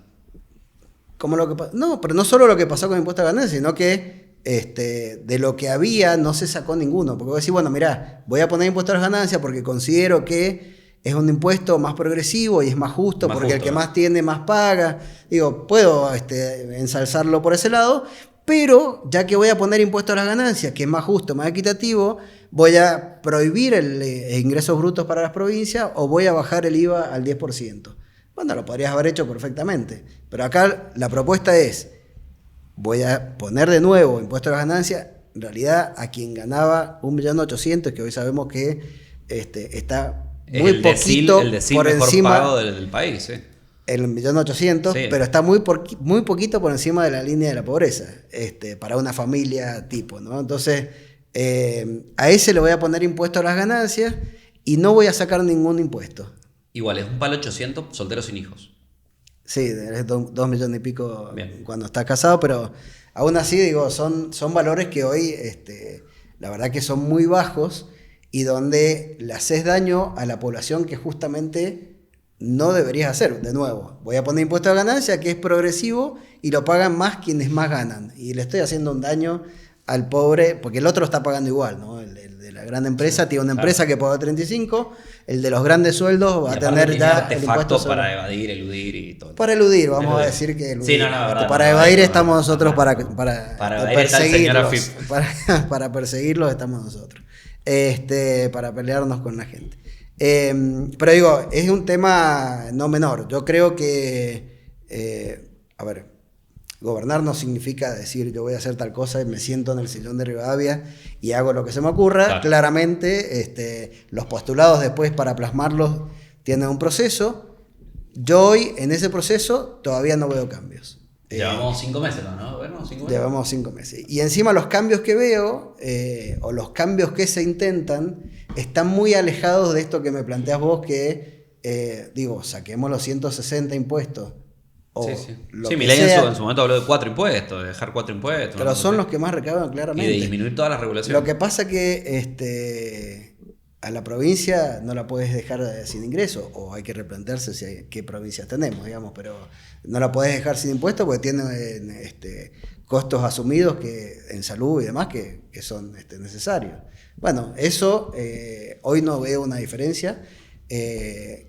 No, pero no solo lo que pasó con impuesto a la ganancia, sino que de lo que había no se sacó ninguno. Porque vos decís, bueno, mirá, voy a poner impuesto a las ganancias porque considero que es un impuesto más progresivo y es más justo, porque el que más tiene más paga. Digo, puedo ensalzarlo por ese lado, pero ya que voy a poner impuesto a las ganancias, que es más justo, más equitativo, voy a prohibir ingresos brutos para las provincias o voy a bajar el IVA al 10%. Bueno, lo podrías haber hecho perfectamente, pero acá la propuesta es, voy a poner de nuevo impuesto a las ganancias, en realidad a quien ganaba 1.800.000, que hoy sabemos que está muy poquito el decil por mejor encima pago del país, sí. El 1.800.000, sí, pero está muy poquito por encima de la línea de la pobreza, para una familia tipo, ¿no? Entonces, a ese le voy a poner impuesto a las ganancias y no voy a sacar ningún impuesto. Igual, es un palo 800 solteros sin hijos. Sí, es 2 millones y pico. Bien. Cuando estás casado, pero aún así, digo, son valores que hoy, la verdad que son muy bajos y donde le haces daño a la población que justamente no deberías hacer. De nuevo, voy a poner impuesto a ganancia que es progresivo y lo pagan más quienes más ganan. Y le estoy haciendo un daño al pobre, porque el otro está pagando igual, ¿no? El de la gran empresa, sí, tiene una empresa que paga 35, el de los grandes sueldos va a tener ya el impuesto para evadir, eludir y todo. Para eludir, vamos a decir que eludir. Sí, verdad, para evadir estamos nosotros, para perseguirlos. Para perseguirlos estamos nosotros. Para pelearnos con la gente. Pero digo, es un tema no menor. Yo creo que, gobernar no significa decir yo voy a hacer tal cosa y me siento en el sillón de Rivadavia y hago lo que se me ocurra. Claro. Claramente, los postulados después para plasmarlos tienen un proceso. Yo hoy, en ese proceso, todavía no veo cambios. Llevamos 5 meses, ¿no? Bueno, 5 meses. Llevamos 5 meses. Y encima los cambios que veo, o los cambios que se intentan, están muy alejados de esto que me planteas vos, que saquemos los 160 impuestos. O Sí, lo que Milei sea, en su momento habló de 4 impuestos, de dejar 4 impuestos. pero son sé. los que más recaudan Y claramente. de disminuir todas las regulaciones. Lo que pasa que a la provincia no la puedes dejar sin ingreso, o hay que replantearse qué provincias tenemos, digamos, pero no la puedes dejar sin impuestos porque tiene costos asumidos en salud y demás que son necesarios. Bueno, eso hoy no veo una diferencia.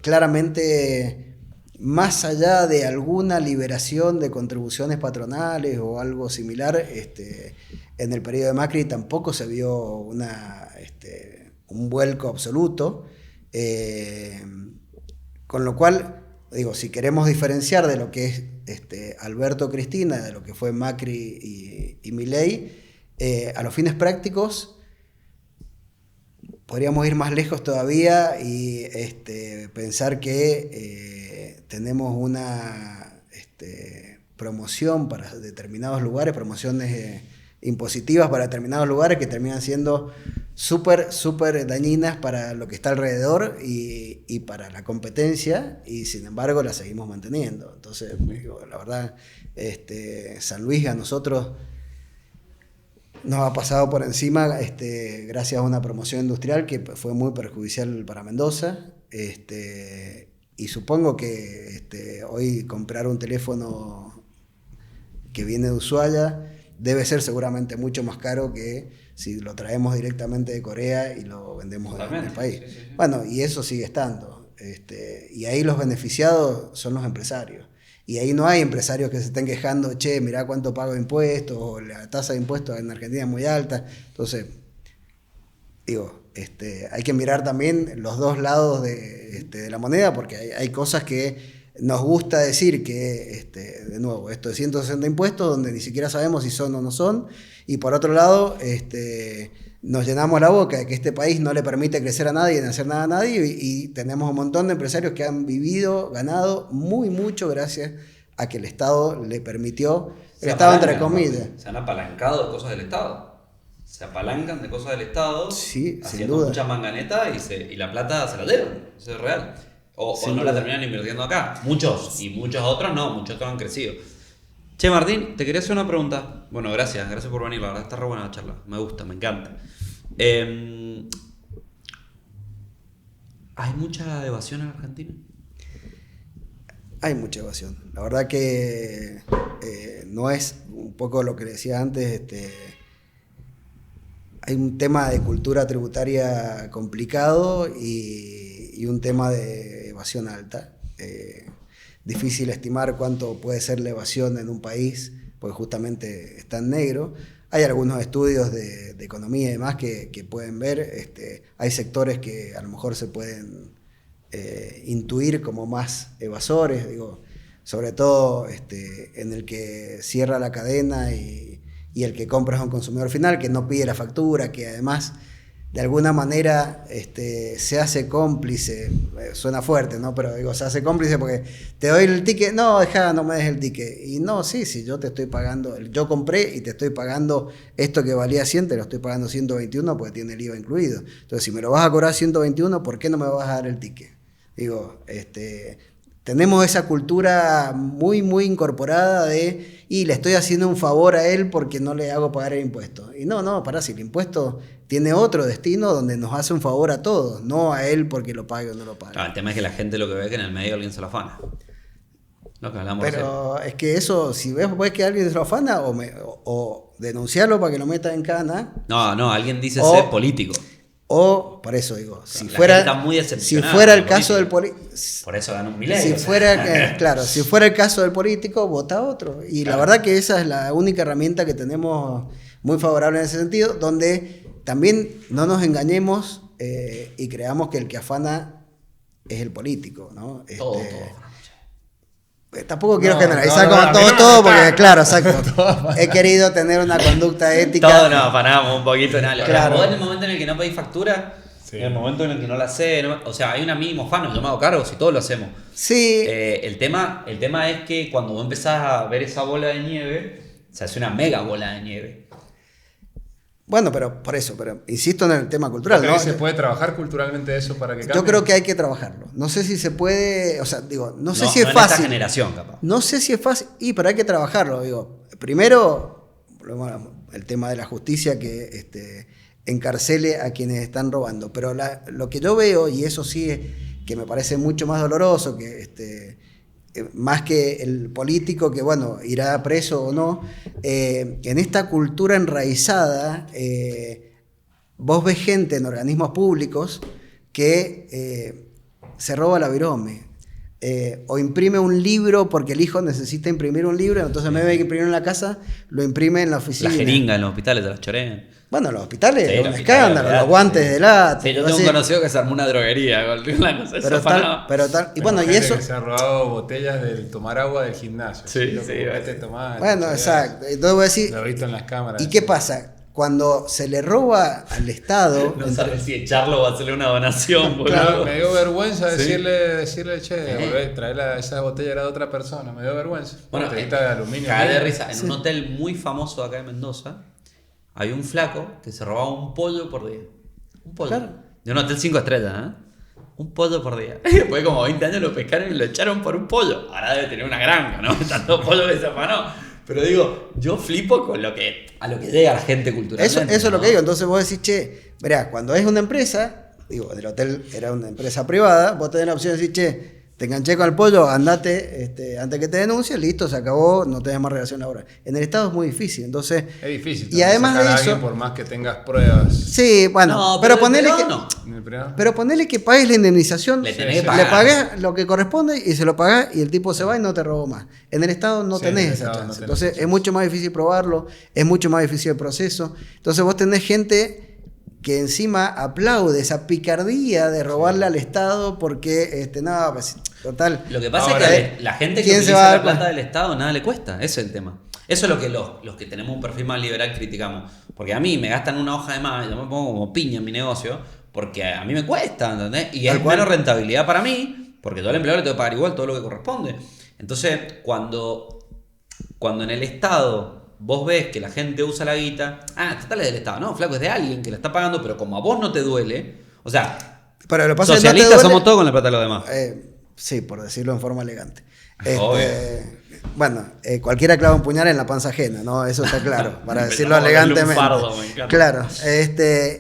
Claramente, más allá de alguna liberación de contribuciones patronales o algo similar, en el periodo de Macri tampoco se vio un vuelco absoluto, con lo cual, si queremos diferenciar de lo que es Alberto Cristina, de lo que fue Macri y Milei, a los fines prácticos podríamos ir más lejos todavía y pensar que tenemos una promoción para determinados lugares, promociones impositivas para determinados lugares que terminan siendo súper dañinas para lo que está alrededor y para la competencia, y sin embargo la seguimos manteniendo. Entonces, la verdad, San Luis a nosotros nos ha pasado por encima gracias a una promoción industrial que fue muy perjudicial para Mendoza, y supongo que hoy comprar un teléfono que viene de Ushuaia debe ser seguramente mucho más caro que si lo traemos directamente de Corea y lo vendemos en el país. Sí. Bueno, y eso sigue estando. Y ahí los beneficiados son los empresarios. Y ahí no hay empresarios que se estén quejando, che, mirá cuánto pago de impuestos, o la tasa de impuestos en Argentina es muy alta. Entonces, hay que mirar también los dos lados de la moneda, porque hay cosas que nos gusta decir que, de nuevo, esto de 160 impuestos, donde ni siquiera sabemos si son o no son, y por otro lado, nos llenamos la boca de que este país no le permite crecer a nadie, ni hacer nada a nadie, y tenemos un montón de empresarios que han ganado mucho gracias a que el Estado le permitió, el Estado entre comillas. Se han apalancado de cosas del Estado. Se apalancan de cosas del Estado, sí, haciendo mucha manganeta y la plata se la dieron, eso es real. O no la terminan invirtiendo acá. Muchos, y muchos otros no, muchos otros han crecido. Che, Martín, te quería hacer una pregunta. Bueno, gracias por venir, la verdad está re buena la charla. Me gusta, me encanta. ¿Hay mucha evasión en Argentina? Hay mucha evasión. La verdad que no es un poco lo que decía antes. Hay un tema de cultura tributaria complicado y un tema de evasión alta. Difícil estimar cuánto puede ser la evasión en un país, porque justamente está en negro. Hay algunos estudios de economía y demás que pueden ver. Hay sectores que a lo mejor se pueden intuir como más evasores, sobre todo en el que cierra la cadena y el que compra es un consumidor final, que no pide la factura, que además de alguna manera se hace cómplice, suena fuerte, ¿no? Pero se hace cómplice porque te doy el ticket, no me des el ticket. Y no, sí, yo te estoy pagando, yo compré y te estoy pagando esto que valía 100, te lo estoy pagando 121 porque tiene el IVA incluido. Entonces, si me lo vas a cobrar 121, ¿por qué no me vas a dar el ticket? Tenemos esa cultura muy incorporada y le estoy haciendo un favor a él porque no le hago pagar el impuesto. Y no, pará, si el impuesto tiene otro destino donde nos hace un favor a todos, no a él porque lo pague o no lo pague. Claro, el tema es que la gente lo que ve es que en el medio alguien se lo afana. Lo que hablamos Pero es que eso, si ves que alguien se lo afana, o denunciarlo para que lo meta en cana. No, alguien dice ser político. O, por eso digo, si fuera muy decepcionada, si fuera el caso del político, por eso ganó un Milei. Si fuera el caso del político, vota otro. Y claro, la verdad que esa es la única herramienta que tenemos muy favorable en ese sentido, donde también no nos engañemos y creamos que el que afana es el político, ¿no? Todo. Tampoco quiero generalizar todo porque, claro, exacto. He querido tener una conducta ética. Todos nos afanamos un poquito. Claro. En el momento en el que no pedís factura, en el momento en el que no la hacés, o sea, hay un mínimo afano, yo me hago cargo si todos lo hacemos. Sí. El tema es que cuando vos empezás a ver esa bola de nieve, se hace una mega bola de nieve. Bueno, pero por eso, pero insisto en el tema cultural, ¿Crees ¿no? que se puede trabajar culturalmente eso para que cambie? Yo creo que hay que trabajarlo. No sé si se puede, o sea, digo, no sé si no es en esta fácil. generación, capaz. No sé si es fácil, pero hay que trabajarlo, digo. Primero, el tema de la justicia que encarcele a quienes están robando. Pero lo que yo veo, y eso sí es que me parece mucho más doloroso, que más que el político que, bueno, irá preso o no, en esta cultura enraizada, vos ves gente en organismos públicos que se roba la virome. O imprime un libro porque el hijo necesita imprimir un libro, entonces en vez de imprimir en la casa, lo imprime en la oficina. La jeringa en los hospitales de las chorean. Bueno, los hospitales, Sí, un los escándalo, hospitales, los guantes de lata. Sí, yo tengo un conocido que se armó una droguería con una cosa y bueno, y gente eso. que se ha robado botellas del tomar agua del gimnasio. Sí, Lo que sí, vos te tomás, Bueno, exacto. Entonces voy a decir, Lo he visto en las cámaras. ¿y qué pasa? Cuando se le roba al Estado. No sabes si echarlo o hacerle una donación, boludo. Claro, me dio vergüenza Sí. decirle, che, trae esa botella era de otra persona. Me dio vergüenza. Bueno, botellita de aluminio. cae de risa. En un hotel muy famoso acá en Mendoza, había un flaco que se robaba un pollo por día. Un pollo. Claro. De un hotel 5 estrellas, ¿eh? Un pollo por día. Y después de como 20 años lo pescaron y lo echaron por un pollo. Ahora debe tener una granja, ¿no? Tanto pollo que se afanó. Pero digo, yo flipo con a lo que llega la gente culturalmente. Eso es lo ¿no? que digo. Entonces vos decís, che, mirá, cuando es una empresa, digo, el hotel era una empresa privada, vos tenés la opción de decir, che, te enganché con el pollo, andate antes que te denuncie, listo, se acabó, no tenés más relación laboral. En el Estado es muy difícil, entonces. Es difícil. Y además sacar de a eso. alguien por más que tengas pruebas. Sí, bueno, No, pero el ponele privado que. no. En el privado. Pero ponele que pagues la indemnización, Le le tenés que pagar. pagás lo que corresponde y se lo pagás y el tipo se va y no te robó más. En el Estado no Sí, en tenés el esa Estado no chance. tenés Entonces esa es mucho más difícil probarlo, es mucho más difícil el proceso. Entonces vos tenés gente que encima aplaude esa picardía de robarle al Estado porque, no, pues total. Lo que pasa Ahora, es que la gente que ¿quién se utiliza va a la dar plata cuenta? del Estado nada le cuesta. Ese es el tema. Eso es lo que los que tenemos un perfil más liberal criticamos. Porque a mí me gastan una hoja de más y yo me pongo como piña en mi negocio porque a mí me cuesta, ¿entendés? Y Tal es cual. menos rentabilidad para mí porque yo al empleador le tengo que pagar igual todo lo que corresponde. Entonces, cuando en el Estado vos ves que la gente usa la guita, total es del Estado, no, flaco, es de alguien que la está pagando, pero como a vos no te duele, o sea, Pero lo que pasa es que no te socialistas duele- somos todos con la plata de los demás. Sí, por decirlo en forma elegante. Obvio. Bueno, cualquiera clava un puñal en la panza ajena, ¿no? Eso está claro, para decirlo Empezamos a volverle un elegantemente. fardo, me encanta. Claro,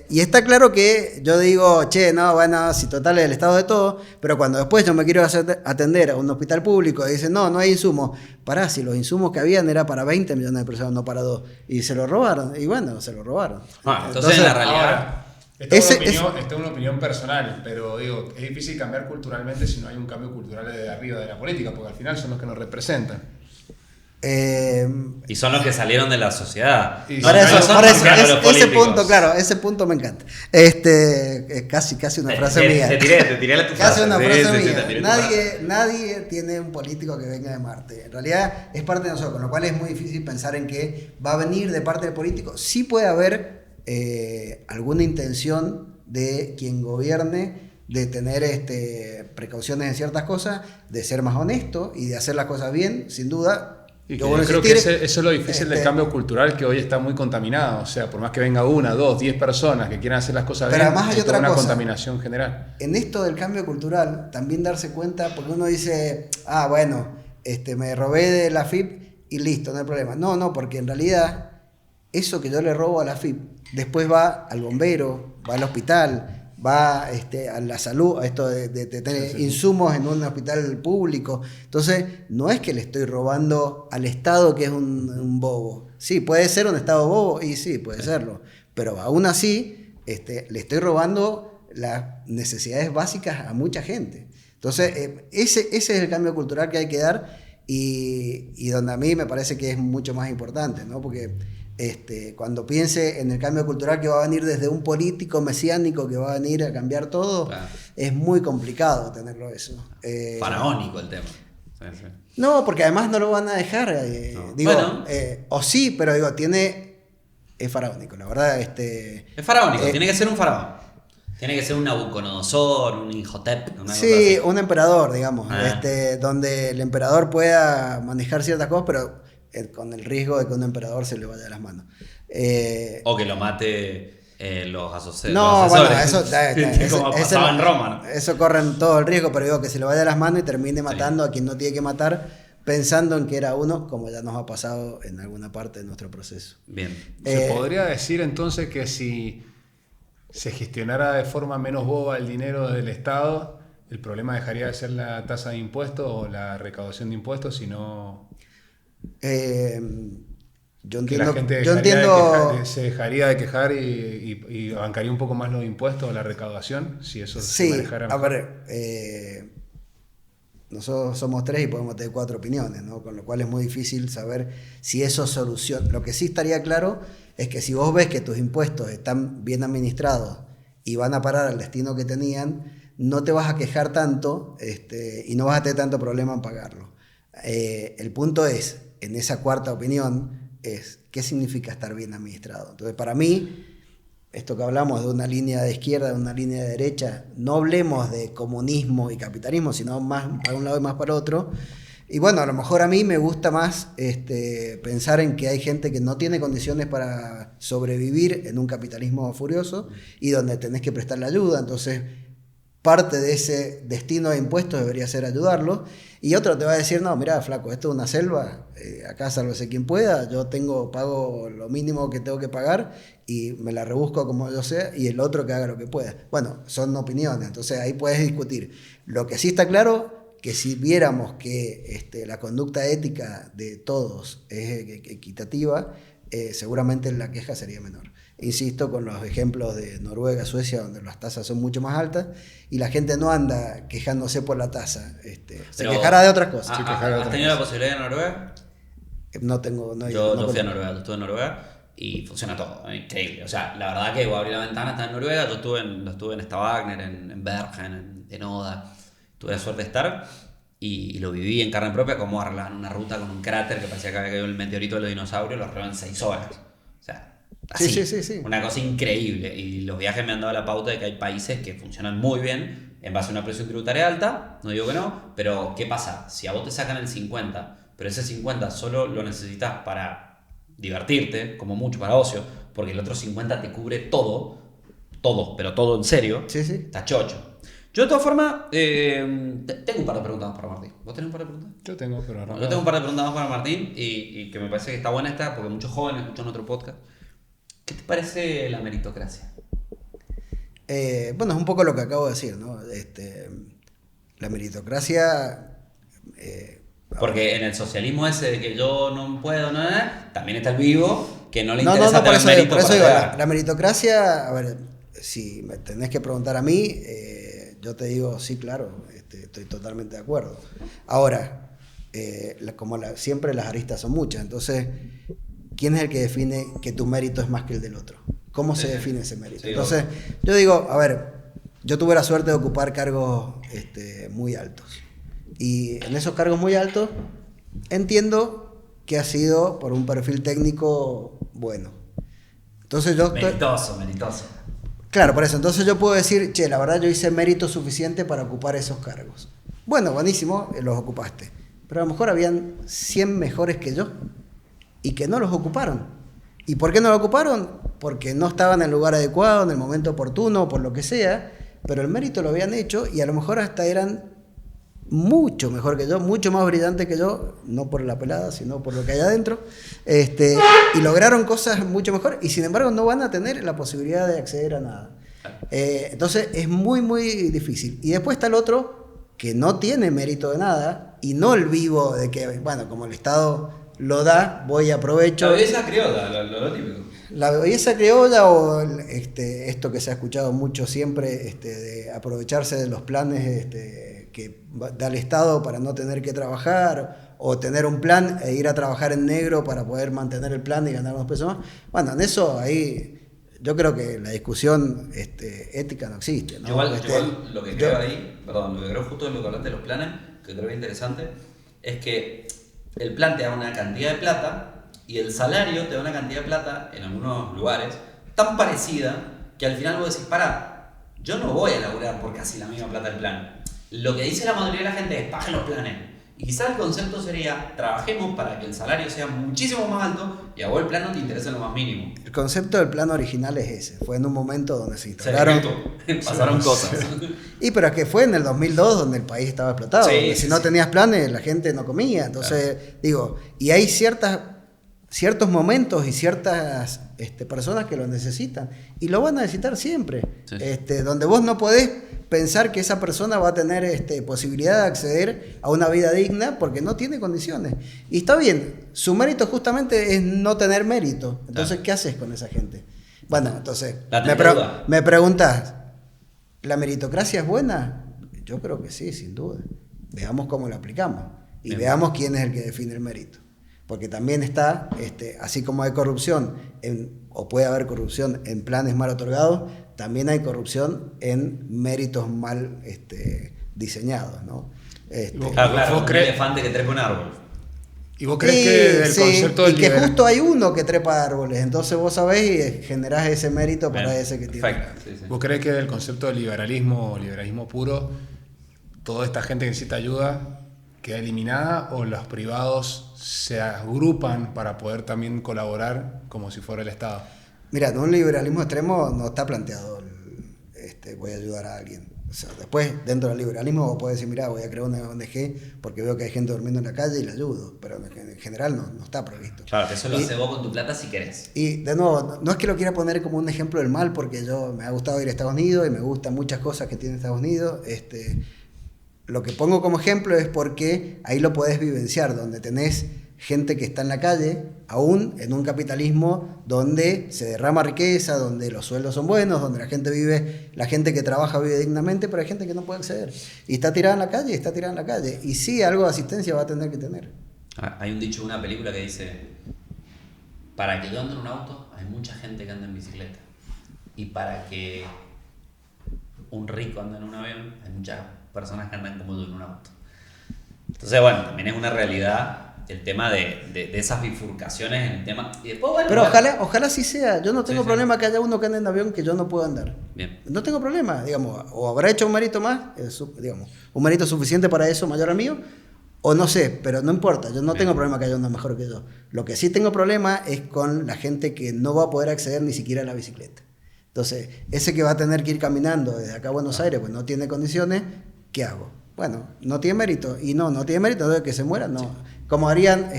y está claro que yo digo, che, no, bueno, si total es el estado de todo, pero cuando después yo me quiero atender a un hospital público y dicen, no hay insumos, pará, si los insumos que habían era para 20 millones de personas, no para 2, y se lo robaron, y bueno, se lo robaron. Entonces, en la realidad... Ahora, esta es una opinión personal, pero digo, es difícil cambiar culturalmente si no hay un cambio cultural desde arriba de la política, porque al final son los que nos representan. Y son los que salieron de la sociedad. Y Para no, eso, no son para eso, marcanos los ese políticos. punto, claro, ese punto me encanta. Es casi una frase mía. Te tiré la tu Casi frase. una Sí, frase sí, sí, mía. te tiré tu frase. Nadie tiene un político que venga de Marte. En realidad es parte de nosotros, con lo cual es muy difícil pensar en que va a venir de parte del político. Sí puede haber alguna intención de quien gobierne de tener precauciones en ciertas cosas, de ser más honesto y de hacer las cosas bien, sin duda. Y que Yo yo vuelvo a creo que insistir, eso es lo difícil del cambio cultural, que hoy está muy contaminado. O sea, por más que venga 1, 2, 10 personas que quieran hacer las cosas Pero bien, además hay toda otra una cosa. contaminación general. En esto del cambio cultural, también darse cuenta, porque uno dice, bueno, me robé de la FIP y listo, no hay problema. No, porque en realidad eso que yo le robo a la FIP, después va al bombero, va al hospital, va a la salud, a esto de tener insumos en un hospital público. Entonces, no es que le estoy robando al Estado, que es un bobo. Sí, puede ser un Estado bobo, y sí, puede serlo. Pero aún así, le estoy robando las necesidades básicas a mucha gente. Entonces, ese es el cambio cultural que hay que dar y donde a mí me parece que es mucho más importante, ¿no? Porque cuando piense en el cambio cultural que va a venir desde un político mesiánico que va a venir a cambiar todo, Claro. es muy complicado tenerlo eso. Faraónico el tema. Sí, sí. No, porque además no lo van a dejar. No. Digo, Bueno. o sí, pero digo, es faraónico, la verdad. Es faraónico, tiene que ser un faraón. Tiene que ser un Nabucodonosor, un Imhotep, una cosa Sí, así. un emperador, digamos, Ah. donde el emperador pueda manejar ciertas cosas, pero con el riesgo de que un emperador se le vaya de las manos. O que lo mate los asesores. No, bueno, eso, Como pasaba en Roma, ¿no? Eso corren todo el riesgo, pero digo que se le vaya a las manos y termine matando a quien no tiene que matar, pensando en que era uno, como ya nos ha pasado en alguna parte de nuestro proceso. Bien. ¿Se podría decir entonces que si se gestionara de forma menos boba el dinero del Estado, el problema dejaría de ser la tasa de impuestos o la recaudación de impuestos, sino Yo que la entiendo, gente se dejaría de quejar y bancaría un poco más los impuestos o la recaudación, si eso se manejara mejor? A ver, nosotros somos 3 y podemos tener 4 opiniones, ¿no? Con lo cual es muy difícil saber si eso soluciona. Lo que sí estaría claro es que si vos ves que tus impuestos están bien administrados y van a parar al destino que tenían, no te vas a quejar tanto y no vas a tener tanto problema en pagarlo. El punto es, en esa cuarta opinión, es ¿qué significa estar bien administrado? Entonces, para mí, esto que hablamos de una línea de izquierda, de una línea de derecha, no hablemos de comunismo y capitalismo, sino más para un lado y más para otro. Y bueno, a lo mejor a mí me gusta más pensar en que hay gente que no tiene condiciones para sobrevivir en un capitalismo furioso y donde tenés que prestarle ayuda. Entonces, parte de ese destino de impuestos debería ser ayudarlos. Y otro te va a decir, no, mirá, flaco, esto es una selva, acá sálvese quien pueda, yo pago lo mínimo que tengo que pagar y me la rebusco como yo sea, y el otro que haga lo que pueda. Bueno, son opiniones, entonces ahí puedes discutir. Lo que sí está claro, que si viéramos que la conducta ética de todos es equitativa, seguramente la queja sería menor. Insisto con los ejemplos de Noruega, Suecia, donde las tasas son mucho más altas y la gente no anda quejándose por la tasa, se quejará de otras cosas. ¿Has tenido la posibilidad de Noruega? No tengo. Yo fui a Noruega, yo estuve en Noruega y funciona todo, increíble. O sea, la verdad que voy a abrir la ventana, está en Noruega, yo estuve en Stavanger, en Bergen, en Oda, tuve la suerte de estar y lo viví en carne propia, como arreglaban una ruta con un cráter que parecía que había caído el meteorito de los dinosaurios, lo arreglaron en 6 horas. O sea, así, sí. Una cosa increíble. Y los viajes me han dado la pauta de que hay países que funcionan muy bien en base a una presión tributaria alta, no digo que no, pero ¿qué pasa? Si a vos te sacan el 50, pero ese 50 solo lo necesitas para divertirte, como mucho para ocio, porque el otro 50 te cubre todo, pero todo en serio, está chocho. Yo de todas formas, tengo un par de preguntas para Martín. ¿Vos tenés un par de preguntas? Yo tengo, pero no. Yo tengo un par de preguntas para Martín y que me parece que está buena esta, porque muchos jóvenes escuchan nuestro podcast. ¿Qué te parece la meritocracia? Bueno, es un poco lo que acabo de decir, ¿no? La meritocracia... porque en el socialismo ese de que yo no puedo, también está el vivo que no le interesa tener mérito. Por eso digo, la meritocracia, a ver, si me tenés que preguntar a mí, yo te digo, sí, claro, estoy totalmente de acuerdo. Ahora, siempre las aristas son muchas, entonces, ¿quién es el que define que tu mérito es más que el del otro? ¿Cómo se define ese mérito? Sí, entonces, yo digo, a ver, yo tuve la suerte de ocupar cargos muy altos. Y en esos cargos muy altos, entiendo que ha sido por un perfil técnico bueno. Entonces meritoso. Claro, por eso. Entonces yo puedo decir, che, la verdad yo hice mérito suficiente para ocupar esos cargos. Bueno, buenísimo, los ocupaste. Pero a lo mejor habían 100 mejores que yo y que no los ocuparon. ¿Y por qué no lo ocuparon? Porque no estaban en el lugar adecuado, en el momento oportuno, por lo que sea, pero el mérito lo habían hecho y a lo mejor hasta eran mucho mejor que yo, mucho más brillante que yo, no por la pelada, sino por lo que hay adentro, y lograron cosas mucho mejor y sin embargo no van a tener la posibilidad de acceder a nada. Entonces es muy, muy difícil. Y después está el otro que no tiene mérito de nada y no el vivo de que, bueno, como el Estado lo da, voy y aprovecho. La belleza criolla, lo típico. La belleza criolla o esto que se ha escuchado mucho siempre, de aprovecharse de los planes que da el Estado para no tener que trabajar o tener un plan e ir a trabajar en negro para poder mantener el plan y ganar unos pesos más. Bueno, en eso ahí yo creo que la discusión ética no existe, ¿no? Igual lo que creo ahí, lo que creo justo en lo que hablaste de los planes, que creo que es interesante, es que el plan te da una cantidad de plata y el salario te da una cantidad de plata en algunos lugares tan parecida que al final vos decís, yo no voy a laburar por casi la misma plata del plan. Lo que dice la mayoría de la gente es, paguen los planes. Y quizá el concepto sería, trabajemos para que el salario sea muchísimo más alto y a vos el plan no te interesa lo más mínimo. El concepto del plan original es ese. Fue en un momento donde se Se instalaron... pasaron cosas. Y pero es que fue en el 2002 donde el país estaba explotado. Sí, donde sí, si no sí. tenías planes, la gente no comía. Entonces, digo, y hay ciertos momentos y ciertas personas que lo necesitan. Y lo van a necesitar siempre. Sí. Donde vos no podés pensar que esa persona va a tener posibilidad de acceder a una vida digna porque no tiene condiciones. Y está bien, su mérito justamente es no tener mérito. Entonces, ¿qué haces con esa gente? Bueno, entonces, me preguntas, ¿la meritocracia es buena? Yo creo que sí, sin duda. Veamos cómo la aplicamos y Bien. veamos quién es el que define el mérito. Porque también está, así como hay corrupción, o puede haber corrupción en planes mal otorgados, también hay corrupción en méritos mal diseñados, ¿no? Claro, ¿Vos un crees- elefante que trepa un árbol. ¿Y vos crees que el sí, concepto del y que liberal- justo hay uno que trepa árboles, entonces vos sabés y generás ese mérito para Bien, ese que tiene. perfecto, sí, sí. ¿Vos crees que del concepto de liberalismo o liberalismo puro, toda esta gente que necesita ayuda queda eliminada o los privados se agrupan para poder también colaborar como si fuera el Estado? Mira, en un liberalismo extremo no está planteado voy a ayudar a alguien. O sea, después, dentro del liberalismo, vos podés decir, mira, voy a crear una ONG porque veo que hay gente durmiendo en la calle y la ayudo, pero en general no está previsto. Claro, que eso lo Y- haces vos con tu plata si querés. Y de nuevo, no es que lo quiera poner como un ejemplo del mal, porque me ha gustado ir a Estados Unidos y me gustan muchas cosas que tiene Estados Unidos. Lo que pongo como ejemplo es porque ahí lo podés vivenciar, donde tenés gente que está en la calle, aún en un capitalismo donde se derrama riqueza, donde los sueldos son buenos, donde la gente que trabaja vive dignamente, pero hay gente que no puede acceder. Y está tirada en la calle, Y sí, algo de asistencia va a tener que tener. Hay un dicho de una película que dice, para que yo ande en un auto, hay mucha gente que anda en bicicleta. Y para que un rico ande en un avión, hay muchas personas que andan como yo en un auto. Entonces, bueno, también es una realidad el tema de esas bifurcaciones en el tema. Y después, bueno, Pero bueno, ojalá sí sea. Yo no tengo Sí, sí. problema que haya uno que ande en avión que yo no pueda andar. Bien. No tengo problema, digamos, o habrá hecho un mérito más, digamos, un mérito suficiente para eso mayor al mío, o no sé, pero no importa, yo no Bien. tengo problema que haya uno mejor que yo. Lo que sí tengo problema es con la gente que no va a poder acceder ni siquiera a la bicicleta. Entonces, ese que va a tener que ir caminando desde acá a Buenos Aires, pues no tiene condiciones, ¿qué hago? Bueno, no tiene mérito, y no tiene mérito, entonces que se muera, no. Como harían,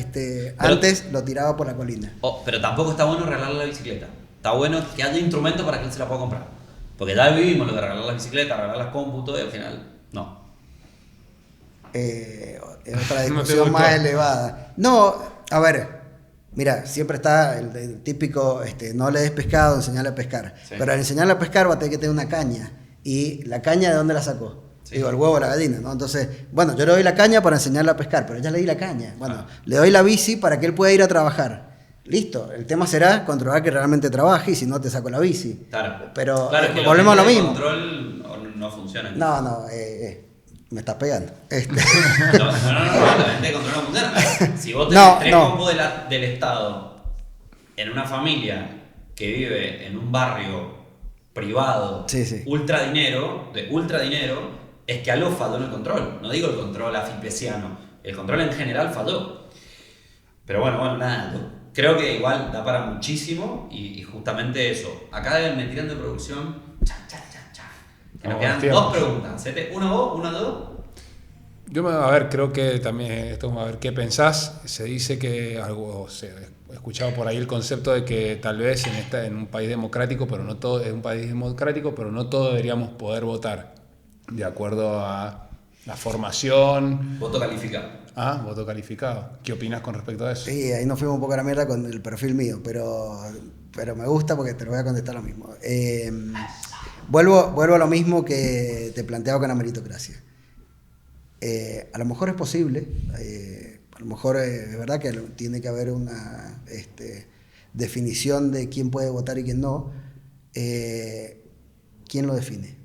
antes lo tiraba por la colina. pero tampoco está bueno regalarle la bicicleta. Está bueno que haya instrumentos para que él se la pueda comprar. Porque ya vivimos lo de regalar la bicicleta, regalar las cómputos y al final, no. Es otra No te discusión gustó. más elevada. No, a ver, mira, siempre está el típico, no le des pescado, enseñarle a pescar. Sí. Pero al enseñarle a pescar va a tener que tener una caña. ¿Y la caña de dónde la sacó? Sí. Digo, el huevo o la gallina, ¿no? Entonces, bueno, yo le doy la caña para enseñarle a pescar, pero ya le di la caña. Bueno, Ah. le doy la bici para que él pueda ir a trabajar. Listo, el tema será controlar que realmente trabaje y si no te saco la bici. Claro. Pero Claro, es que volvemos a lo los mismo. métodos de control no funcionan. No, me estás pegando. No, la mente de control no funciona. Si vos tenés No, tres no. combos del Estado en una familia que vive en un barrio privado, Sí, sí. ultra dinero, es que algo falló en el control. No digo el control afipesiano, el control en general falló. Pero bueno, nada. Yo creo que igual da para muchísimo y justamente eso. Acá me tiran de producción. Que nos Vamos, quedan tiempo. dos preguntas. Hacete una vos, una dos. A ver, creo que también esto, a ver qué pensás. Se dice que he escuchado por ahí el concepto de que tal vez en un país democrático, pero no todo es un país democrático, pero no todos deberíamos poder votar de acuerdo a la formación. Voto calificado. Voto calificado. ¿Qué opinas con respecto a eso? Sí, ahí nos fuimos un poco a la mierda con el perfil mío, pero me gusta porque te lo voy a contestar lo mismo. Vuelvo a lo mismo que te planteaba con la meritocracia. A lo mejor es posible, a lo mejor es verdad que tiene que haber una definición de quién puede votar y quién no. ¿Quién lo define?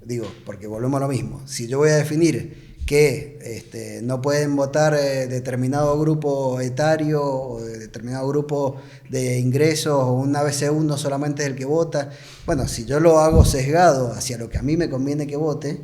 Digo, porque volvemos a lo mismo. Si yo voy a definir que no pueden votar determinado grupo etario o determinado grupo de ingresos o un ABC1 solamente es el que vota, bueno, si yo lo hago sesgado hacia lo que a mí me conviene que vote,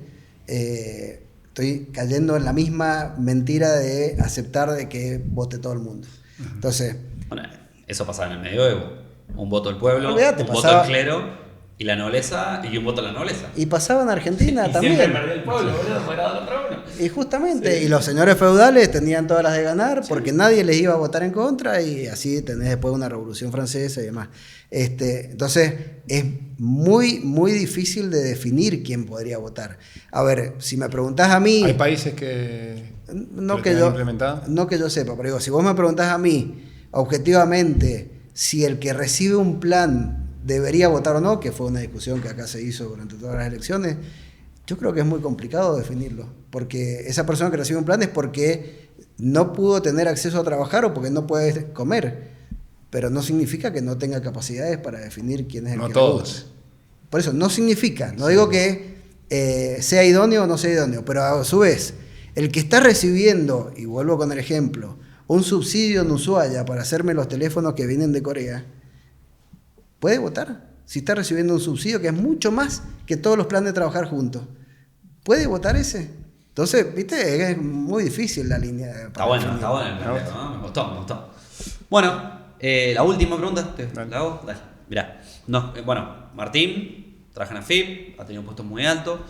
estoy cayendo en la misma mentira de aceptar de que vote todo el mundo. Entonces... Bueno, eso pasaba en el medioevo. Un voto del pueblo, Olvídate, un voto pasaba- del clero y la nobleza y un voto a la nobleza. Y pasaba en Argentina Y también. siempre perdía el pueblo, boludo, fuera contra uno. Y justamente, y los señores feudales tenían todas las de ganar porque nadie les iba a votar en contra y así tenés después una revolución francesa y demás. Entonces es muy, muy difícil de definir quién podría votar. A ver, si me preguntás a mí... Hay países que No lo que, tengan yo, implementado. no que yo sepa, pero digo, si vos me preguntás a mí, objetivamente, si el que recibe un plan debería votar o no, que fue una discusión que acá se hizo durante todas las elecciones, yo creo que es muy complicado definirlo, porque esa persona que recibe un plan es porque no pudo tener acceso a trabajar o porque no puede comer, pero no significa que no tenga capacidades para definir quién es el No que todos. vote. Por eso, no significa, no digo que sea idóneo o no sea idóneo, pero a su vez, el que está recibiendo, y vuelvo con el ejemplo, un subsidio en Ushuaia para hacerme los teléfonos que vienen de Corea, puede votar. Si está recibiendo un subsidio que es mucho más que todos los planes de trabajar juntos, ¿puede votar ese? Entonces, viste, es muy difícil la línea. Está bueno el planteo, ¿no? Me gustó. Bueno, la última pregunta, ¿la hago? Dale, mirá. Bueno, Martín, trabaja en AFIP, ha tenido puestos muy altos,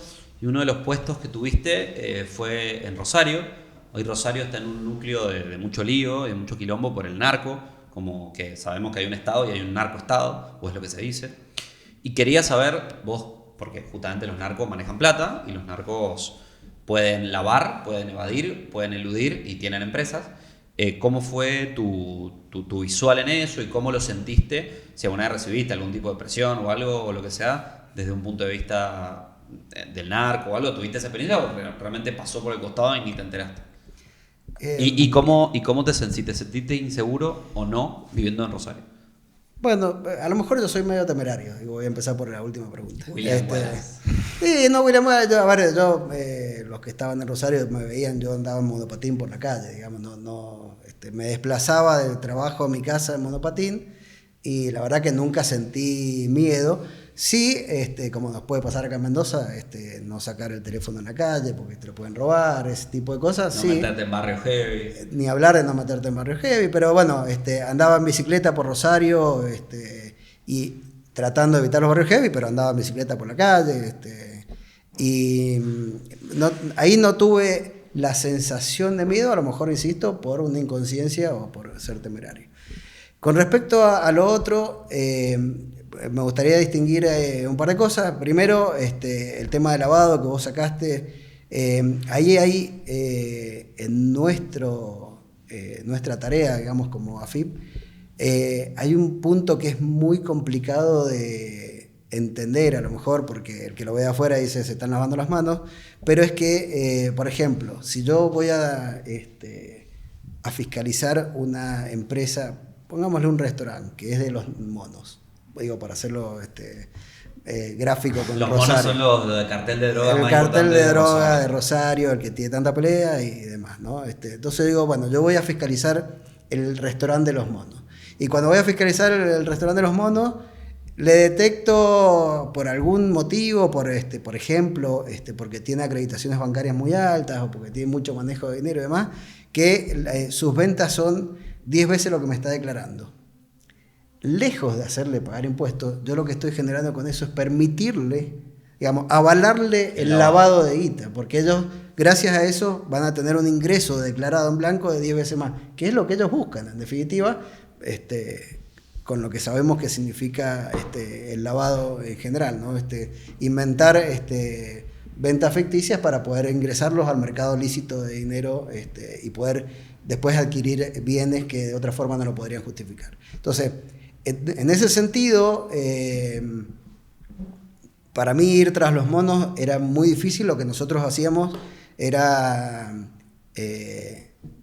y uno de los puestos que tuviste fue en Rosario. Hoy Rosario está en un núcleo de mucho lío, de mucho quilombo por el narco, como que sabemos que hay un estado y hay un narcoestado, o es lo que se dice. Y quería saber, vos, porque justamente los narcos manejan plata y los narcos pueden lavar, pueden evadir, pueden eludir y tienen empresas. ¿Cómo fue tu visual en eso y cómo lo sentiste? Si alguna vez recibiste algún tipo de presión o algo o lo que sea, desde un punto de vista del narco o algo, ¿tuviste esa experiencia o realmente pasó por el costado y ni te enteraste? ¿Y cómo te sentiste? ¿Te sentiste inseguro o no viviendo en Rosario? Bueno, a lo mejor yo soy medio temerario, y voy a empezar por la última pregunta. William Wallace. Sí, no, William Wallace, los que estaban en Rosario me veían, yo andaba en monopatín por la calle, digamos, me desplazaba del trabajo a mi casa en monopatín, y la verdad que nunca sentí miedo. Sí, como nos puede pasar acá en Mendoza, no sacar el teléfono en la calle porque te lo pueden robar, ese tipo de cosas. No sí. meterte en barrio heavy. Ni hablar de no meterte en barrio heavy, pero bueno, andaba en bicicleta por Rosario y tratando de evitar los barrios heavy, pero andaba en bicicleta por la calle. Y ahí no tuve la sensación de miedo, a lo mejor, insisto, por una inconsciencia o por ser temerario. Con respecto a lo otro, me gustaría distinguir un par de cosas. Primero, el tema de lavado que vos sacaste. Ahí hay en nuestra tarea, digamos, como AFIP, hay un punto que es muy complicado de entender, a lo mejor, porque el que lo ve de afuera dice se están lavando las manos, pero es que, por ejemplo, si yo voy a fiscalizar una empresa, pongámosle un restaurante, que es de los monos, digo, para hacerlo gráfico con Los Rosario. monos son los de cartel de droga El más cartel importante de droga Rosario. de Rosario, el que tiene tanta pelea y demás, ¿no? Entonces digo, bueno, yo voy a fiscalizar el restaurante de los monos. Y cuando voy a fiscalizar el restaurante de los monos, le detecto por algún motivo, por ejemplo, porque tiene acreditaciones bancarias muy altas o porque tiene mucho manejo de dinero y demás, que sus ventas son 10 veces lo que me está declarando. Lejos de hacerle pagar impuestos, yo lo que estoy generando con eso es permitirle, digamos, avalarle el lavado de guita, porque ellos, gracias a eso, van a tener un ingreso declarado en blanco de 10 veces más, que es lo que ellos buscan, en definitiva, con lo que sabemos que significa el lavado en general, ¿no? Inventar ventas ficticias para poder ingresarlos al mercado lícito de dinero y poder después adquirir bienes que de otra forma no lo podrían justificar. Entonces, en ese sentido, para mí ir tras los monos era muy difícil. Lo que nosotros hacíamos era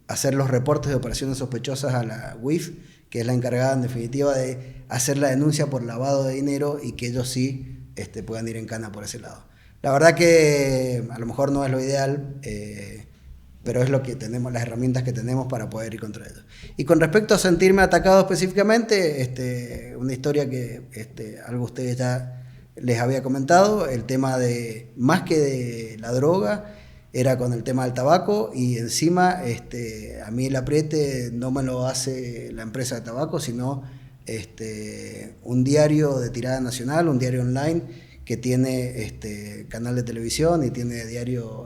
hacer los reportes de operaciones sospechosas a la UIF, que es la encargada en definitiva de hacer la denuncia por lavado de dinero y que ellos sí puedan ir en cana por ese lado. La verdad que a lo mejor no es lo ideal, pero es lo que tenemos, las herramientas que tenemos para poder ir contra ellos. Y con respecto a sentirme atacado específicamente, una historia que algo ustedes ya les había comentado, el tema de, más que de la droga, era con el tema del tabaco, y encima a mí el apriete no me lo hace la empresa de tabaco, sino un diario de tirada nacional, un diario online que tiene canal de televisión y tiene diario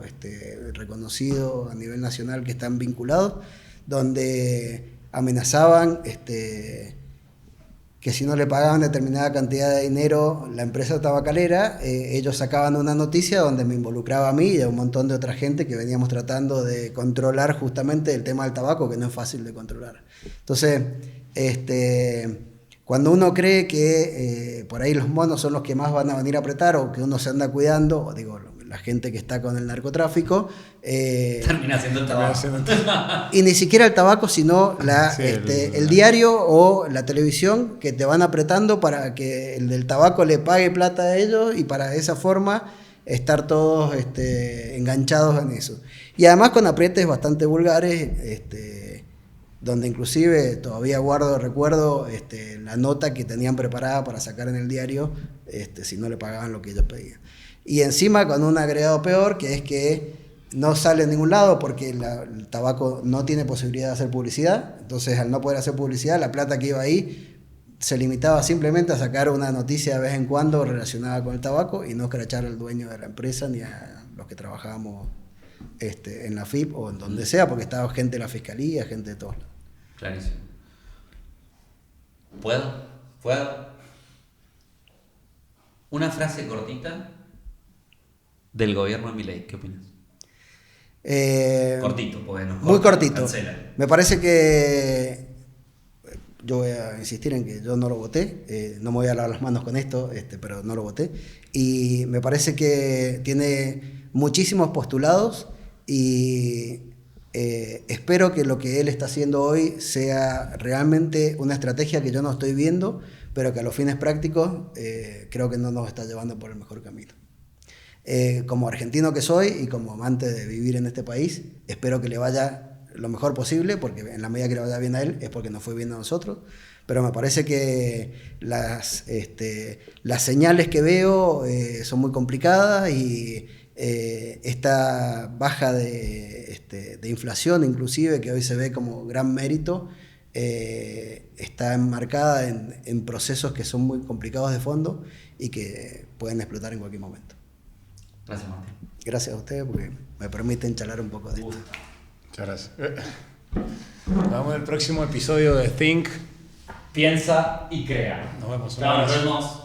reconocido a nivel nacional que están vinculados, donde amenazaban que si no le pagaban determinada cantidad de dinero la empresa tabacalera, ellos sacaban una noticia donde me involucraba a mí y a un montón de otra gente que veníamos tratando de controlar justamente el tema del tabaco, que no es fácil de controlar. Entonces, cuando uno cree que por ahí los monos son los que más van a venir a apretar, o que uno se anda cuidando, o digo, la gente que está con el narcotráfico, termina haciendo el tabaco. Y ni siquiera el tabaco, sino el diario o la televisión, que te van apretando para que el del tabaco le pague plata a ellos, y para esa forma estar todos enganchados en eso. Y además con aprietes bastante vulgares, donde inclusive todavía recuerdo la nota que tenían preparada para sacar en el diario si no le pagaban lo que ellos pedían. Y encima con un agregado peor, que es que no sale en ningún lado porque el tabaco no tiene posibilidad de hacer publicidad. Entonces, al no poder hacer publicidad, la plata que iba ahí se limitaba simplemente a sacar una noticia de vez en cuando relacionada con el tabaco, y no escrachar al dueño de la empresa ni a los que trabajábamos en la FIP o en donde sea, porque estaba gente de la fiscalía, gente de todos lados. Clarísimo. ¿Puedo? Una frase cortita del gobierno de Milei, ¿qué opinas? Cortito, pues no. Muy cortito. Cancela. Me parece que yo voy a insistir en que yo no lo voté, no me voy a lavar las manos con esto, pero no lo voté, y me parece que tiene muchísimos postulados, y espero que lo que él está haciendo hoy sea realmente una estrategia que yo no estoy viendo, pero que a los fines prácticos creo que no nos está llevando por el mejor camino. Como argentino que soy y como amante de vivir en este país, espero que le vaya lo mejor posible, porque en la medida que le vaya bien a él es porque nos fue bien a nosotros, pero me parece que las señales que veo son muy complicadas, y esta baja de inflación, inclusive, que hoy se ve como gran mérito, está enmarcada en procesos que son muy complicados de fondo y que pueden explotar en cualquier momento. Gracias, Martín. Gracias a ustedes porque me permiten charlar un poco de esto. Muchas gracias. Nos vemos en el próximo episodio de Think. Piensa y crea. Nos vemos. Nos vemos.